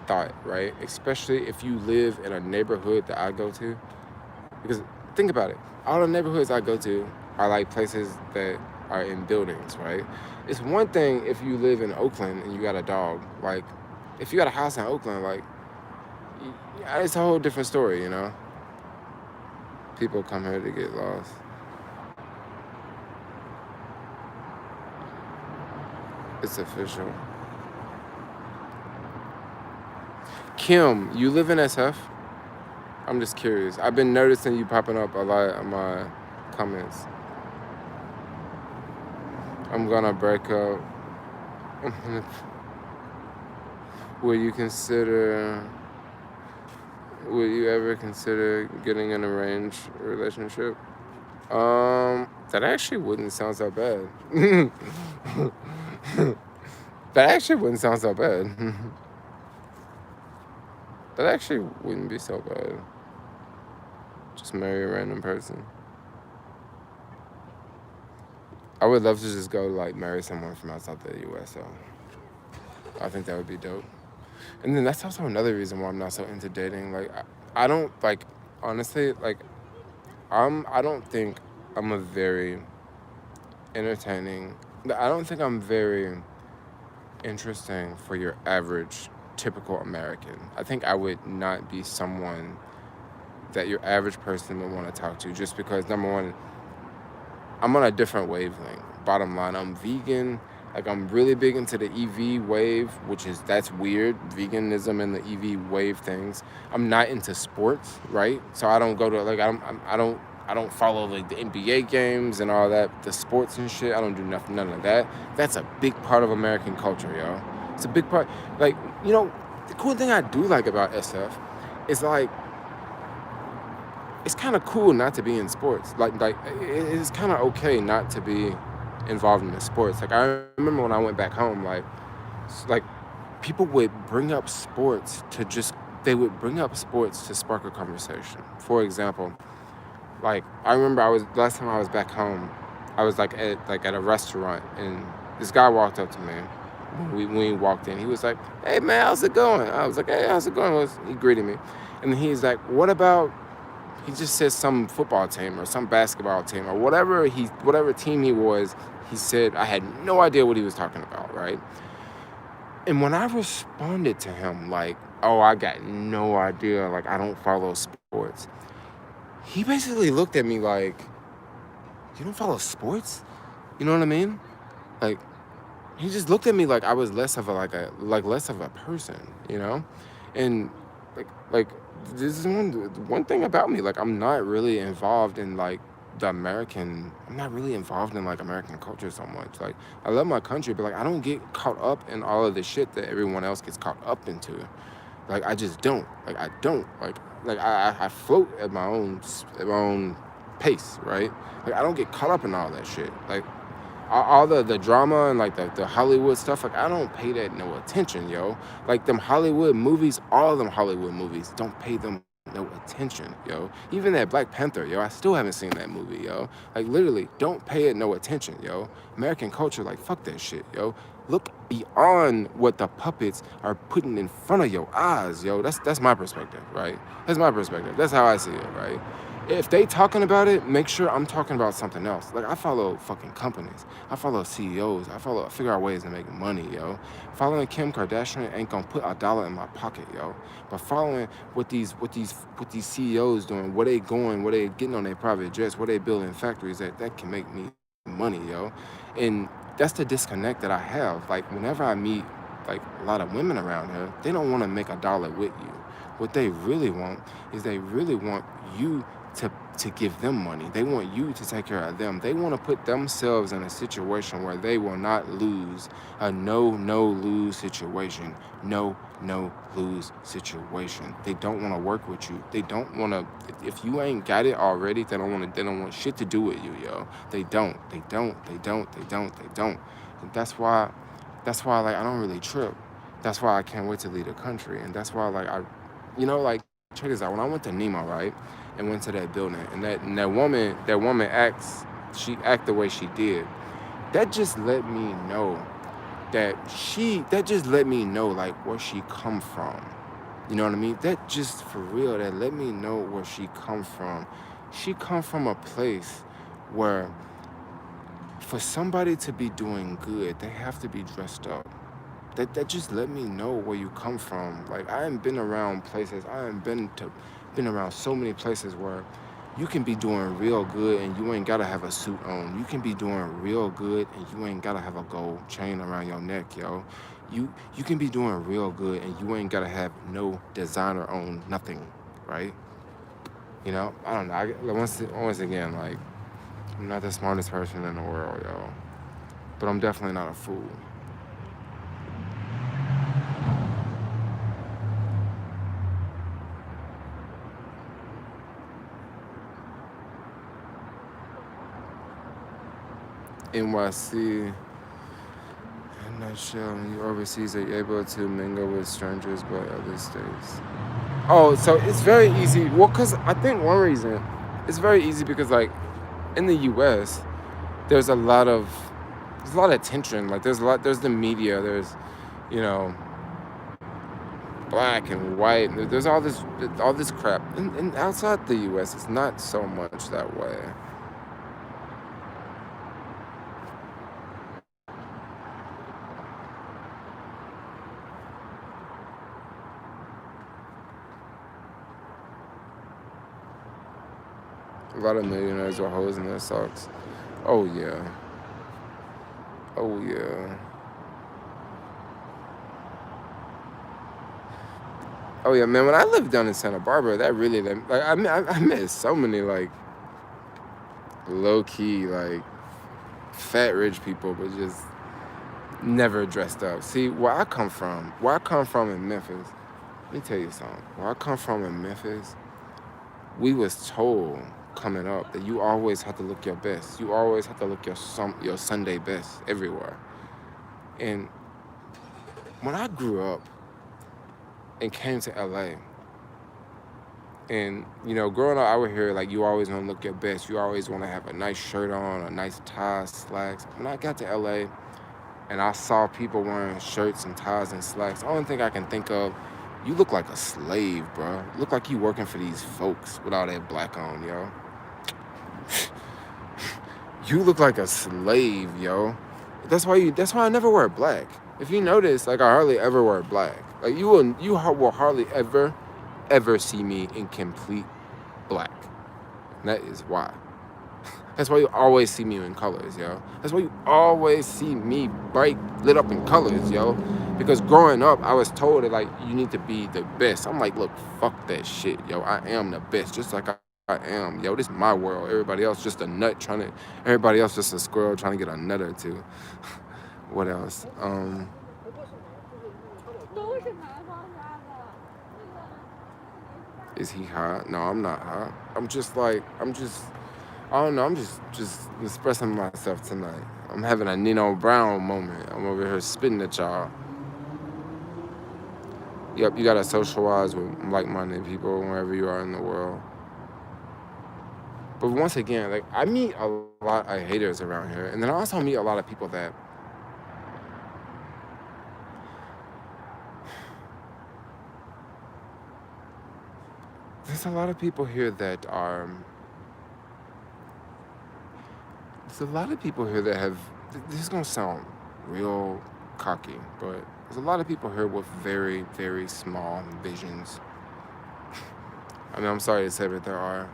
thought, right? Especially if you live in a neighborhood that I go to. Because think about it. All the neighborhoods I go to are like places that are in buildings, right? It's one thing if you live in Oakland and you got a dog. Like, if you got a house in Oakland, like, it's a whole different story, you know? People come here to get lost. It's official. Kim, you live in SF? I'm just curious. I've been noticing you popping up a lot on my comments. I'm gonna break up. Will you ever consider getting an arranged relationship? That actually wouldn't sound so bad. That actually wouldn't sound so bad. That actually wouldn't be so bad. Just marry a random person. I would love to just go like marry someone from outside the US, so I think that would be dope. And then that's also another reason why I'm not so into dating. Like, I don't, like, honestly, like, I don't think I'm a very entertaining, I don't think I'm very interesting for your average, typical American. I think I would not be someone that your average person would want to talk to just because, number one, I'm on a different wavelength. Bottom line, I'm vegan. Like, I'm really big into the EV wave, that's weird, veganism and the EV wave things. I'm not into sports, right? So I don't go to, like, I don't follow, like, the NBA games and all that, the sports and shit. I don't do none of that. That's a big part of American culture, yo. It's a big part. Like, you know, the cool thing I do like about SF is, like, it's kind of cool not to be in sports. Like it's kind of okay not to be involved in the sports. Like, I remember when I went back home, like people would bring up sports to spark a conversation. For example, like, I remember last time I was back home, I was like at a restaurant and this guy walked up to me when we walked in. He was like, "Hey man, how's it going?" I was like, "Hey, how's it going?" He greeted me. And then he's like, he just said some football team or some basketball team or whatever team he was. He said, I had no idea what he was talking about, right? And when I responded to him, like, oh, I got no idea, like, I don't follow sports, he basically looked at me like, you don't follow sports? You know what I mean? Like, he just looked at me like I was less of a person, you know? And like this is one thing about me. Like, I'm not really involved in like I'm not really involved in like American culture so much. Like, I love my country, but like I don't get caught up in all of the shit that everyone else gets caught up into. Like, I just don't. Like, I don't. Like I float at my own pace, right? Like, I don't get caught up in all that shit. Like, all the drama and like the Hollywood stuff, like I don't pay that no attention, yo. Like, them Hollywood movies, all of them Hollywood movies, don't pay them no attention, yo. Even that Black Panther, yo, I still haven't seen that movie, yo. Like, literally, don't pay it no attention, yo. American culture, like, fuck that shit, yo. Look beyond what the puppets are putting in front of your eyes, yo. That's my perspective, right? That's my perspective. That's how I see it, right? If they talking about it, make sure I'm talking about something else. Like, I follow fucking companies. I follow CEOs. I figure out ways to make money, yo. Following Kim Kardashian ain't gonna put $1 in my pocket, yo. But following what these CEOs doing, where they going, where they getting on their private jets, where they building factories, that can make me money, yo. And that's the disconnect that I have. Like, whenever I meet like a lot of women around here, they don't want to make $1 with you. What they really want is they really want you to give them money. They want you to take care of them. They want to put themselves in a situation where they will not lose. A no-lose situation. No-lose situation. They don't want to work with you. They don't want to. If you ain't got it already, they don't want shit to do with you, yo. They don't. And that's why like I don't really trip. That's why I can't wait to leave the country. And that's why like like, check this out. When I went to Nemo, right, and went to that building, and that woman she act the way she did, that just let me know like where she come from. You know what I mean? That just, for real, that let me know where she come from. She come from a place where for somebody to be doing good, they have to be dressed up. That just let me know where you come from. Like, I ain't been around places. I ain't been around so many places where you can be doing real good and you ain't gotta have a suit on. You can be doing real good and you ain't gotta have a gold chain around your neck, yo. You can be doing real good and you ain't gotta have no designer on nothing, right? You know, I don't know. Once again, like, I'm not the smartest person in the world, yo. But I'm definitely not a fool. NYC, in a nutshell, you overseas are able to mingle with strangers but other states. Oh, so it's very easy. Well, because I think one reason, it's very easy because, like, in the U.S., there's a lot of tension. Like, there's the media, there's, black and white. There's all this crap. And outside the U.S., it's not so much that way. A lot of millionaires are hoes in their socks. Oh, yeah. Oh, yeah. Oh, yeah, man, when I lived down in Santa Barbara, that really, like, I met so many, like, low-key, like, fat rich people, but just never dressed up. See, where I come from in Memphis, let me tell you something. Where I come from in Memphis, we was told coming up that you always have to look your best. You always have to look your Sunday best everywhere. And when I grew up and came to LA, and growing up, I would hear like you always want to look your best. You always want to have a nice shirt on, a nice tie, slacks. When I got to LA and I saw people wearing shirts and ties and slacks, the only thing I can think of, you look like a slave, bro. You look like you working for these folks with all that black on, yo. You look like a slave, yo. That's why I never wear black. If you notice, like, I hardly ever wear black. Like, you will hardly ever see me in complete black. And that is why. That's why you always see me in colors, yo. That's why you always see me bright, lit up in colors, yo. Because growing up, I was told that, like, you need to be the best. I'm like, look, fuck that shit, yo. I am the best, just like I am, yo. This is my world. Everybody else just a nut everybody else just a squirrel trying to get a nut or two. What else? 都是南方家的，Is he hot? No, I'm not hot. I don't know. I'm just expressing myself tonight. I'm having a Nino Brown moment. I'm over here spitting at y'all. Yep, you gotta socialize with like-minded people wherever you are in the world. But once again, like, I meet a lot of haters around here, and then I also meet a lot of people that there's a lot of people here that are. There's a lot of people here that have. This is gonna sound real cocky, but there's a lot of people here with very, very small visions. I mean, I'm sorry to say, but there are.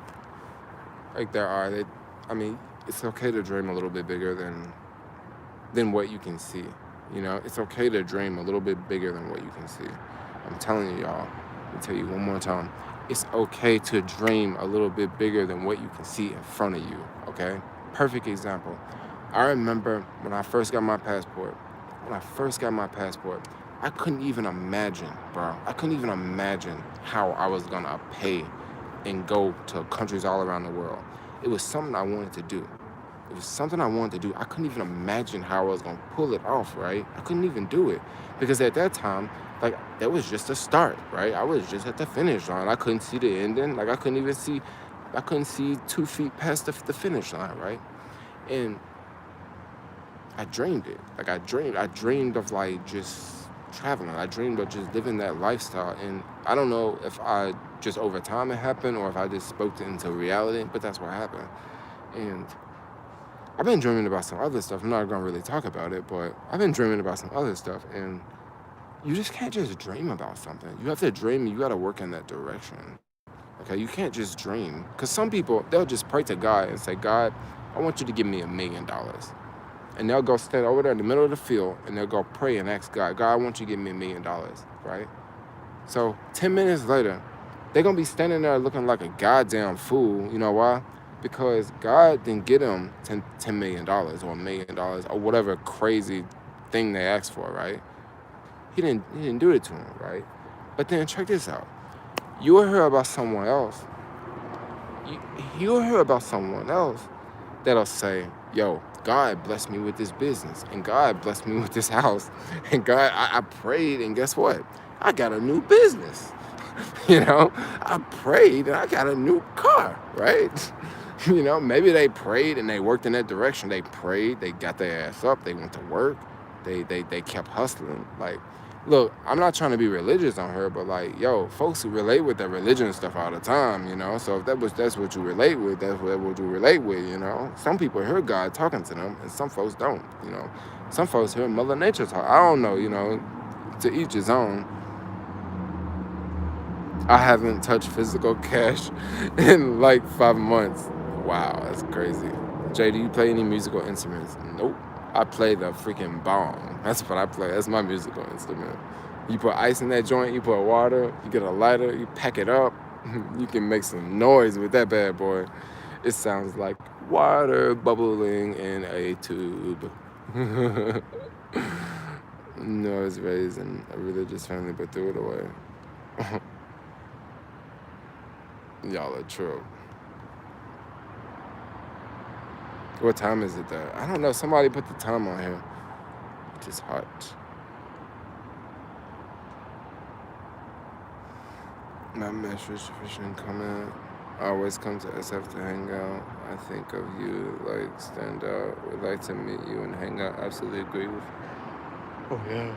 I mean, it's okay to dream a little bit bigger than what you can see. You know, it's okay to dream a little bit bigger than what you can see. I'm telling you, y'all. Let me tell you one more time. It's okay to dream a little bit bigger than what you can see in front of you, okay? Perfect example. I remember when I first got my passport. I couldn't even imagine, bro. I couldn't even imagine how I was gonna pay and go to countries all around the world. It was something I wanted to do. I couldn't even imagine how I was gonna pull it off, right? I couldn't even do it. Because at that time, like, that was just a start, right? I was just at the finish line. I couldn't see the ending. Like, I couldn't see 2 feet past the finish line, right? And I dreamed it. Like, I dreamed of, like, just traveling. I dreamed of just living that lifestyle. And I don't know if I just over time it happened or if I just spoke it into reality, but that's what happened. And I've been dreaming about some other stuff. I'm not gonna really talk about it, but I've been dreaming about some other stuff. And you just can't just dream about something. You have to dream and you gotta work in that direction. Okay, you can't just dream. Because some people, they'll just pray to God and say, God, I want you to give me $1 million. And they'll go stand over there in the middle of the field and they'll go pray and ask God, God, I want you to give me $1 million, right? So 10 minutes later, they're gonna be standing there looking like a goddamn fool. You know why? Because God didn't get them $10 million or $1 million or whatever crazy thing they asked for, right? He didn't do it to him, right? But then check this out. You'll hear about someone else. You'll hear about someone else that'll say, yo, God blessed me with this business, and God blessed me with this house, and God, I prayed, and guess what? I got a new business. You know, I prayed, and I got a new car, right? You know, maybe they prayed and they worked in that direction. They prayed, they got their ass up, they went to work, they kept hustling. Like, look, I'm not trying to be religious on her, but like, yo, folks who relate with that religion stuff all the time, you know? So if that's what you relate with, that's what you relate with, you know? Some people hear God talking to them, and some folks don't, you know? Some folks hear Mother Nature talk. I don't know, you know, to each his own. I haven't touched physical cash in like 5 months. Wow, that's crazy. Jay, do you play any musical instruments? Nope. I play the freaking bong. That's what I play. That's my musical instrument. You put ice in that joint, you put water, you get a lighter, you pack it up. You can make some noise with that bad boy. It sounds like water bubbling in a tube. No, I was raised in a religious family, but threw it away. Y'all are true. What time is it there? I don't know. Somebody put the time on here. Which is hot. My message fishing comment. I always come to SF to hang out. I think of you like stand out. Would like to meet you and hang out. Absolutely agree with you. Oh yeah.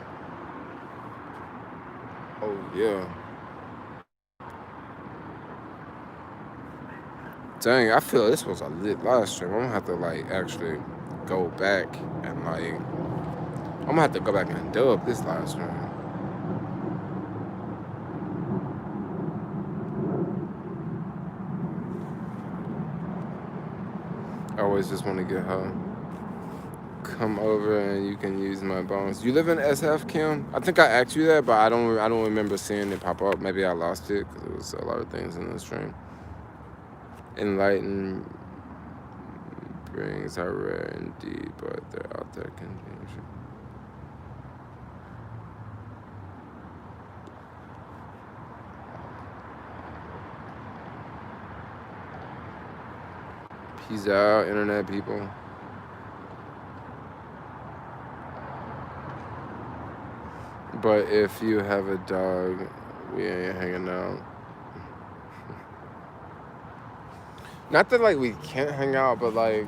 Oh yeah. Dang, I feel this was a lit live stream. I'm gonna have to like actually go back and like I'm gonna have to go back and dub this live stream. always just want to get home. Come over and you can use my bones. You live in SF, Kim? I think I asked you that, but I don't remember seeing it pop up. Maybe I lost it because there was a lot of things in the stream. Enlighten brings are rare indeed, but they're out there continuously. Peace out, internet people. But if you have a dog, we ain't hanging out. Not that like we can't hang out, but like,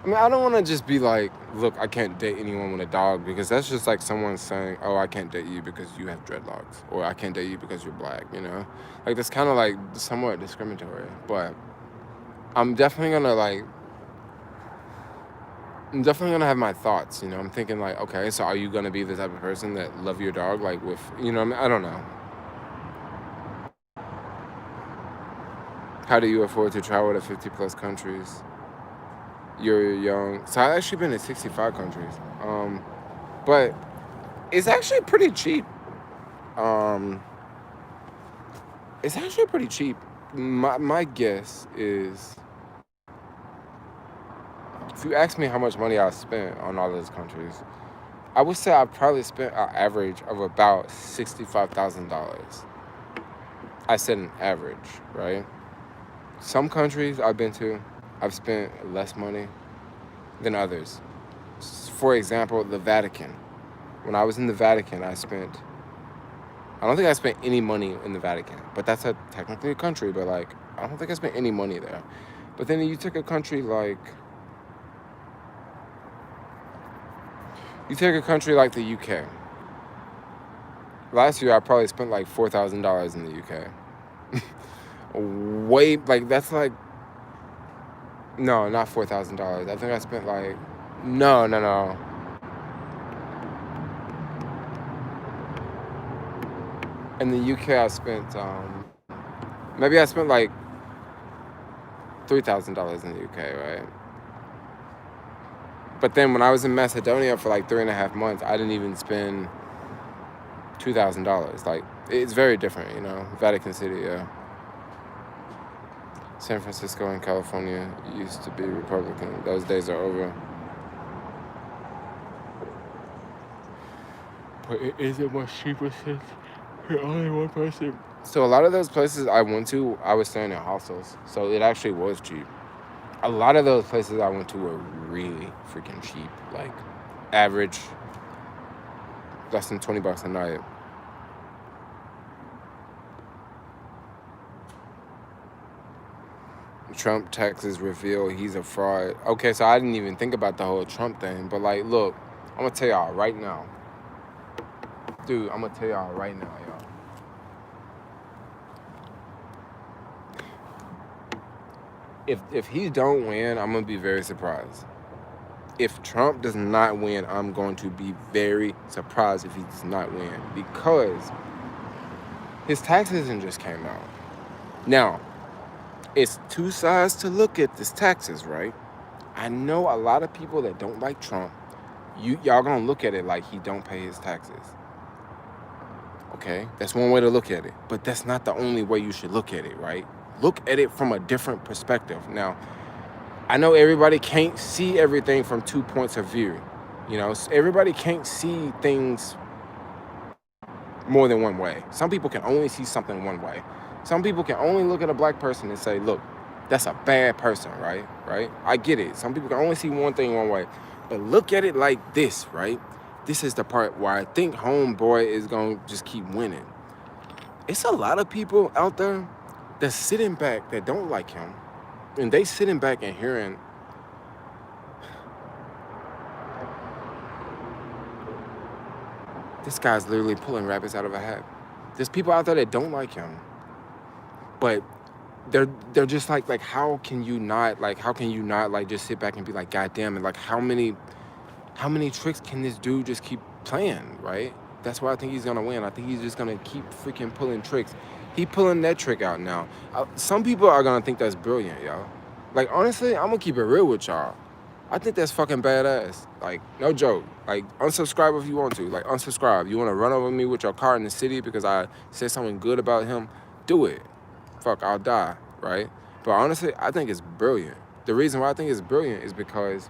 I mean, I don't want to just be like, look, I can't date anyone with a dog, because that's just like someone saying, oh, I can't date you because you have dreadlocks, or I can't date you because you're black, you know? Like, that's kind of like somewhat discriminatory, but I'm definitely gonna have my thoughts, you know? I'm thinking like, okay, so are you gonna be the type of person that love your dog, like with, you know, I don't know. How do you afford to travel to 50 plus countries? You're young. So I've actually been to 65 countries. But it's actually pretty cheap. It's actually pretty cheap. My guess is, if you ask me how much money I spent on all those countries, I would say I probably spent an average of about $65,000. I said an average, right? Some countries I've been to, I've spent less money than others. For example, the Vatican. When I was in the Vatican, I don't think I spent any money in the Vatican, but that's technically a country, but like, I don't think I spent any money there. But then you take a country like the UK. Last year, I probably spent like $4,000 in the UK. That's like, no, not $4,000. I think I spent like, no. In the UK, I spent, maybe I spent like $3,000 in the UK, right? But then when I was in Macedonia for like 3.5 months, I didn't even spend $2,000. Like, it's very different, you know? Vatican City, yeah. San Francisco and California used to be Republican. Those days are over. But is it much cheaper since you're only one person? So a lot of those places I went to, I was staying in hostels. So it actually was cheap. A lot of those places I went to were really freaking cheap. Like, average, less than $20 a night. Trump taxes reveal he's a fraud. Okay, so I didn't even think about the whole Trump thing, but like, look, I'm gonna tell y'all right now. Dude, I'm gonna tell y'all right now, y'all. If he don't win, I'm gonna be very surprised. If Trump does not win, I'm going to be very surprised if he does not win, because his tax season just came out. Now, it's two sides to look at this taxes, right? I know a lot of people that don't like Trump. Y'all gonna look at it like he don't pay his taxes. Okay, that's one way to look at it, but that's not the only way you should look at it, right? Look at it from a different perspective. Now, I know everybody can't see everything from 2 points of view. You know, everybody can't see things more than one way. Some people can only see something one way. Some people can only look at a black person and say, look, that's a bad person, right? Right? I get it. Some people can only see one thing one way. But look at it like this, right? This is the part where I think homeboy is going to just keep winning. It's a lot of people out there that's sitting back that don't like him. And they sitting back and hearing, this guy's literally pulling rabbits out of a hat. There's people out there that don't like him. But they're just like how can you not just sit back and be like, God damn it, like how many tricks can this dude just keep playing, right? That's why I think he's gonna win. I think he's just gonna keep freaking pulling tricks. He pulling that trick out now. Some people are gonna think that's brilliant, y'all. Like, honestly, I'm gonna keep it real with y'all. I think that's fucking badass. Like, no joke. Like, unsubscribe if you want to. Like, unsubscribe. You want to run over me with your car in the city because I said something good about him? Do it. Fuck, I'll die, right? But honestly, I think it's brilliant. The reason why I think it's brilliant is because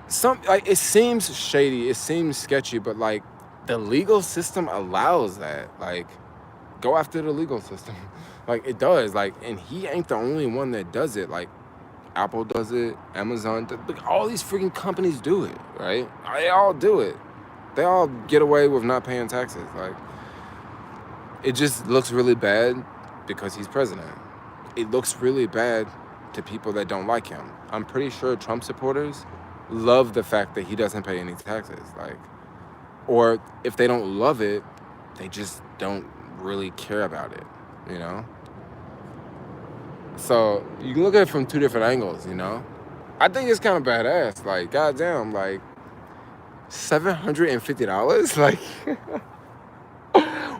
it seems shady, it seems sketchy, but like the legal system allows that. Like, go after the legal system. Like, it does. Like, and he ain't the only one that does it. Like, Apple does it, Amazon, like, all these freaking companies do it, right? They all do it. They all get away with not paying taxes. Like, it just looks really bad because he's president. It looks really bad to people that don't like him. I'm pretty sure Trump supporters love the fact that he doesn't pay any taxes. Like, or if they don't love it, they just don't really care about it, you know? So you can look at it from two different angles, you know? I think it's kind of badass. Like, goddamn, like, $750? Like,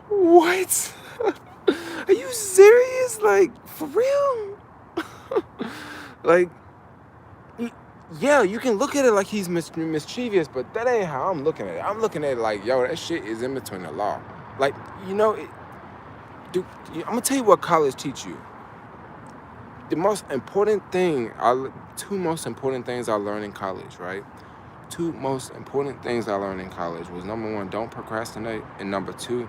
what? Are you serious? Like, for real? Like, yeah, you can look at it like he's mischievous, but that ain't how I'm looking at it. I'm looking at it like, yo, that shit is in between the law. Like, you know, dude, I'm gonna tell you what college teach you. The most important thing, two most important things I learned in college, right? Two most important things I learned in college was, number one, don't procrastinate, and number two,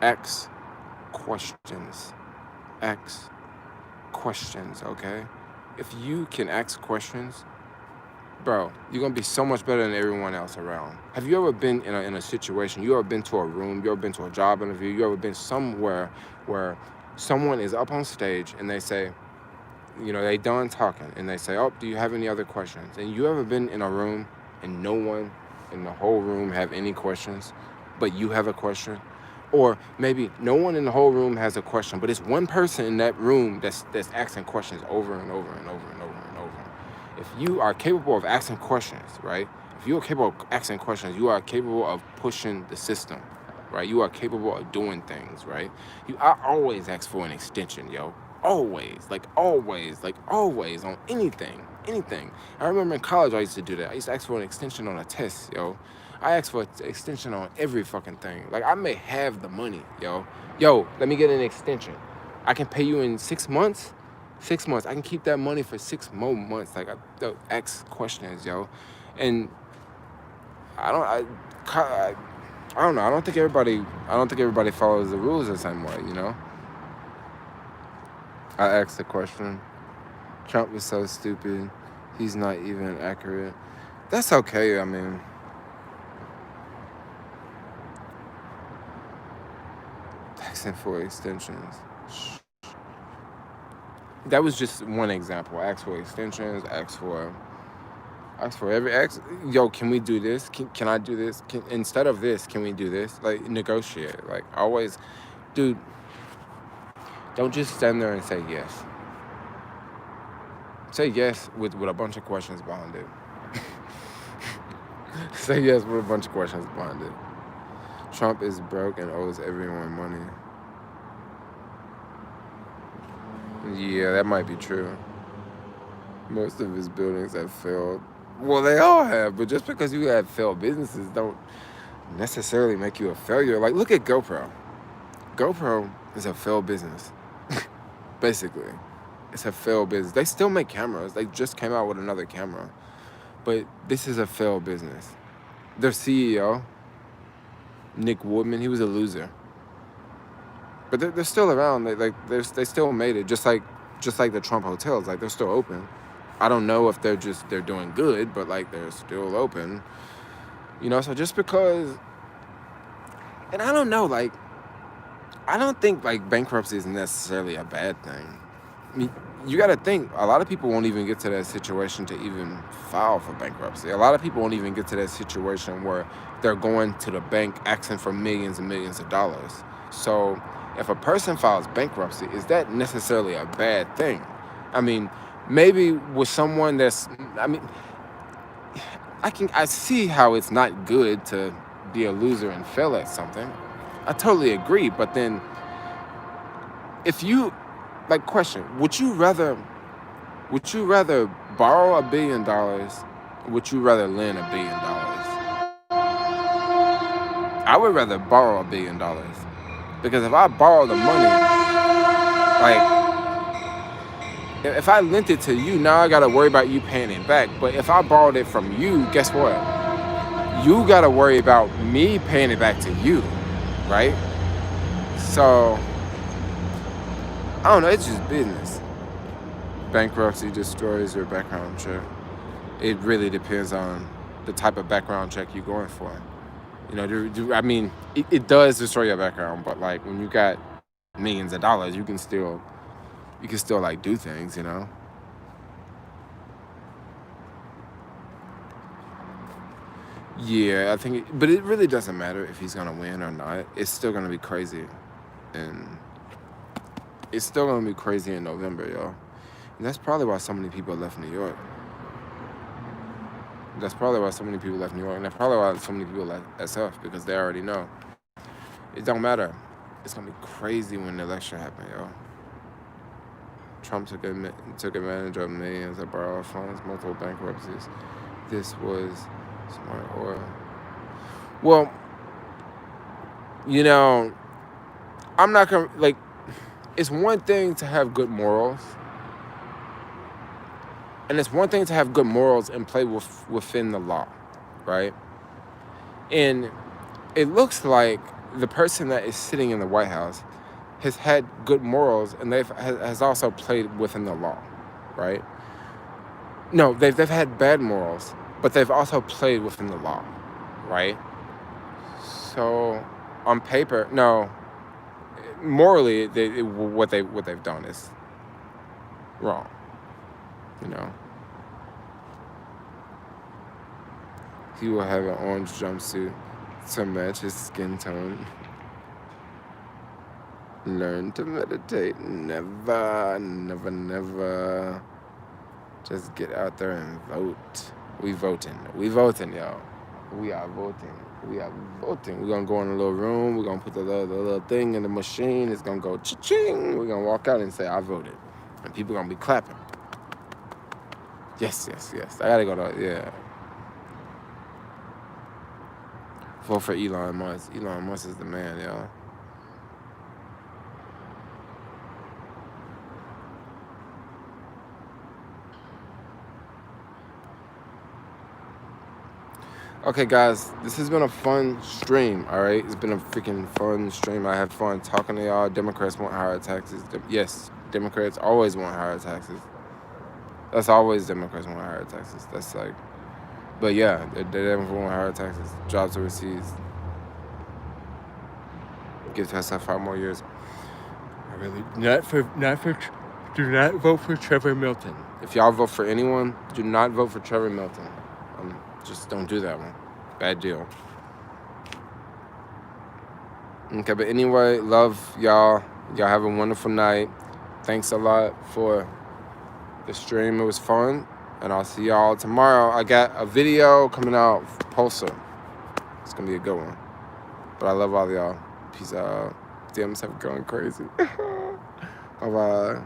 ask questions. Ask questions, okay? If you can ask questions, bro, you're gonna be so much better than everyone else around. Have you ever been in a situation, you ever been to a room, you ever been to a job interview, you ever been somewhere where someone is up on stage and they say, you know, they done talking and they say, oh, do you have any other questions? And you ever been in a room and no one in the whole room have any questions, but you have a question? Or maybe no one in the whole room has a question, but it's one person in that room that's asking questions over and over and over and over and over. If you are capable of asking questions, right? If you are capable of asking questions, you are capable of pushing the system, right? You are capable of doing things, right? I always ask for an extension, yo. Always on anything. I remember in college I used to do that. I used to ask for an extension on a test, yo. I asked for an extension on every fucking thing. Like, I may have the money, yo. Yo, let me get an extension. I can pay you in 6 months. 6 months. I can keep that money for 6 more months. Like, I ask questions, yo. And I don't know. I don't think everybody follows the rules the same way, you know? I asked the question. Trump is so stupid. He's not even accurate. That's okay, I mean. Asking for extensions. That was just one example. Ask for extensions, yo, can we do this? Can I do this? Instead of this, can we do this? Like, negotiate. Like, always, dude, don't just stand there and say yes. Say yes with a bunch of questions behind it. Say yes with a bunch of questions behind it. Trump is broke and owes everyone money. Yeah, that might be true. Most of his buildings have failed. Well, they all have, but just because you have failed businesses don't necessarily make you a failure. Like, look at GoPro. GoPro is a failed business. Basically, it's a failed business. They still make cameras. They just came out with another camera. But this is a failed business. Their CEO, Nick Woodman, he was a loser. But they're still around. They still made it. Just like the Trump hotels. Like, they're still open. I don't know if they're doing good, but like, they're still open. You know, so just because, and I don't know, like, I don't think like bankruptcy is necessarily a bad thing. I mean, you got to think, a lot of people won't even get to that situation to even file for bankruptcy. A lot of people won't even get to that situation where they're going to the bank asking for millions and millions of dollars. So if a person files bankruptcy, is that necessarily a bad thing? I mean, maybe with someone I see how it's not good to be a loser and fail at something. I totally agree, but then if you, like, question, would you rather Would you rather borrow $1 billion? Or would you rather lend $1 billion? I would rather borrow $1 billion. Because if I borrow the money, like, if I lent it to you, now I gotta worry about you paying it back. But if I borrowed it from you, guess what? You gotta worry about me paying it back to you, right? So, I don't know, it's just business. Bankruptcy destroys your background check. It really depends on the type of background check you're going for. You know, I mean, it does destroy your background, but like when you got millions of dollars, you can still like do things, you know? Yeah, I think, but it really doesn't matter if he's gonna win or not. It's still gonna be crazy, and it's still gonna be crazy in November, y'all. And that's probably why so many people left New York. That's probably why so many people left New York, and that's probably why so many people left SF, because they already know. It don't matter. It's gonna be crazy when the election happens, y'all. Trump took advantage of millions of borrowed funds, multiple bankruptcies. This was smart oil. Well, you know, I'm not gonna, like, it's one thing to have good morals, and it's one thing to have good morals and play within the law, right? And it looks like the person that is sitting in the White House has had good morals, and has also played within the law, right? No, they've had bad morals, but they've also played within the law, right? So, on paper, no, morally, what they've done is wrong, you know. He will have an orange jumpsuit to match his skin tone. Learn to meditate. Never, never, never. Just get out there and vote. We voting, y'all. We are voting. We're gonna go in a little room. We're gonna put the little thing in the machine. It's gonna go cha-ching. We're gonna walk out and say, I voted. And people gonna be clapping. Yes. I gotta go to, yeah. Vote for Elon Musk. Elon Musk is the man, y'all. Okay, guys, this has been a fun stream, all right? It's been a freaking fun stream. I had fun talking to y'all. Democrats want higher taxes. Yes, Democrats always want higher taxes. That's always Democrats want higher taxes. That's like, but yeah, they never want higher taxes. Jobs overseas. Give herself 5 more years. I really, do not vote for Trevor Milton. If y'all vote for anyone, do not vote for Trevor Milton. Just don't do that one. Bad deal. Okay, but anyway, love y'all. Y'all have a wonderful night. Thanks a lot for the stream. It was fun. And I'll see y'all tomorrow. I got a video coming out for Pulsar. It's going to be a good one. But I love all y'all. Peace out. DMs have gone crazy. Bye-bye.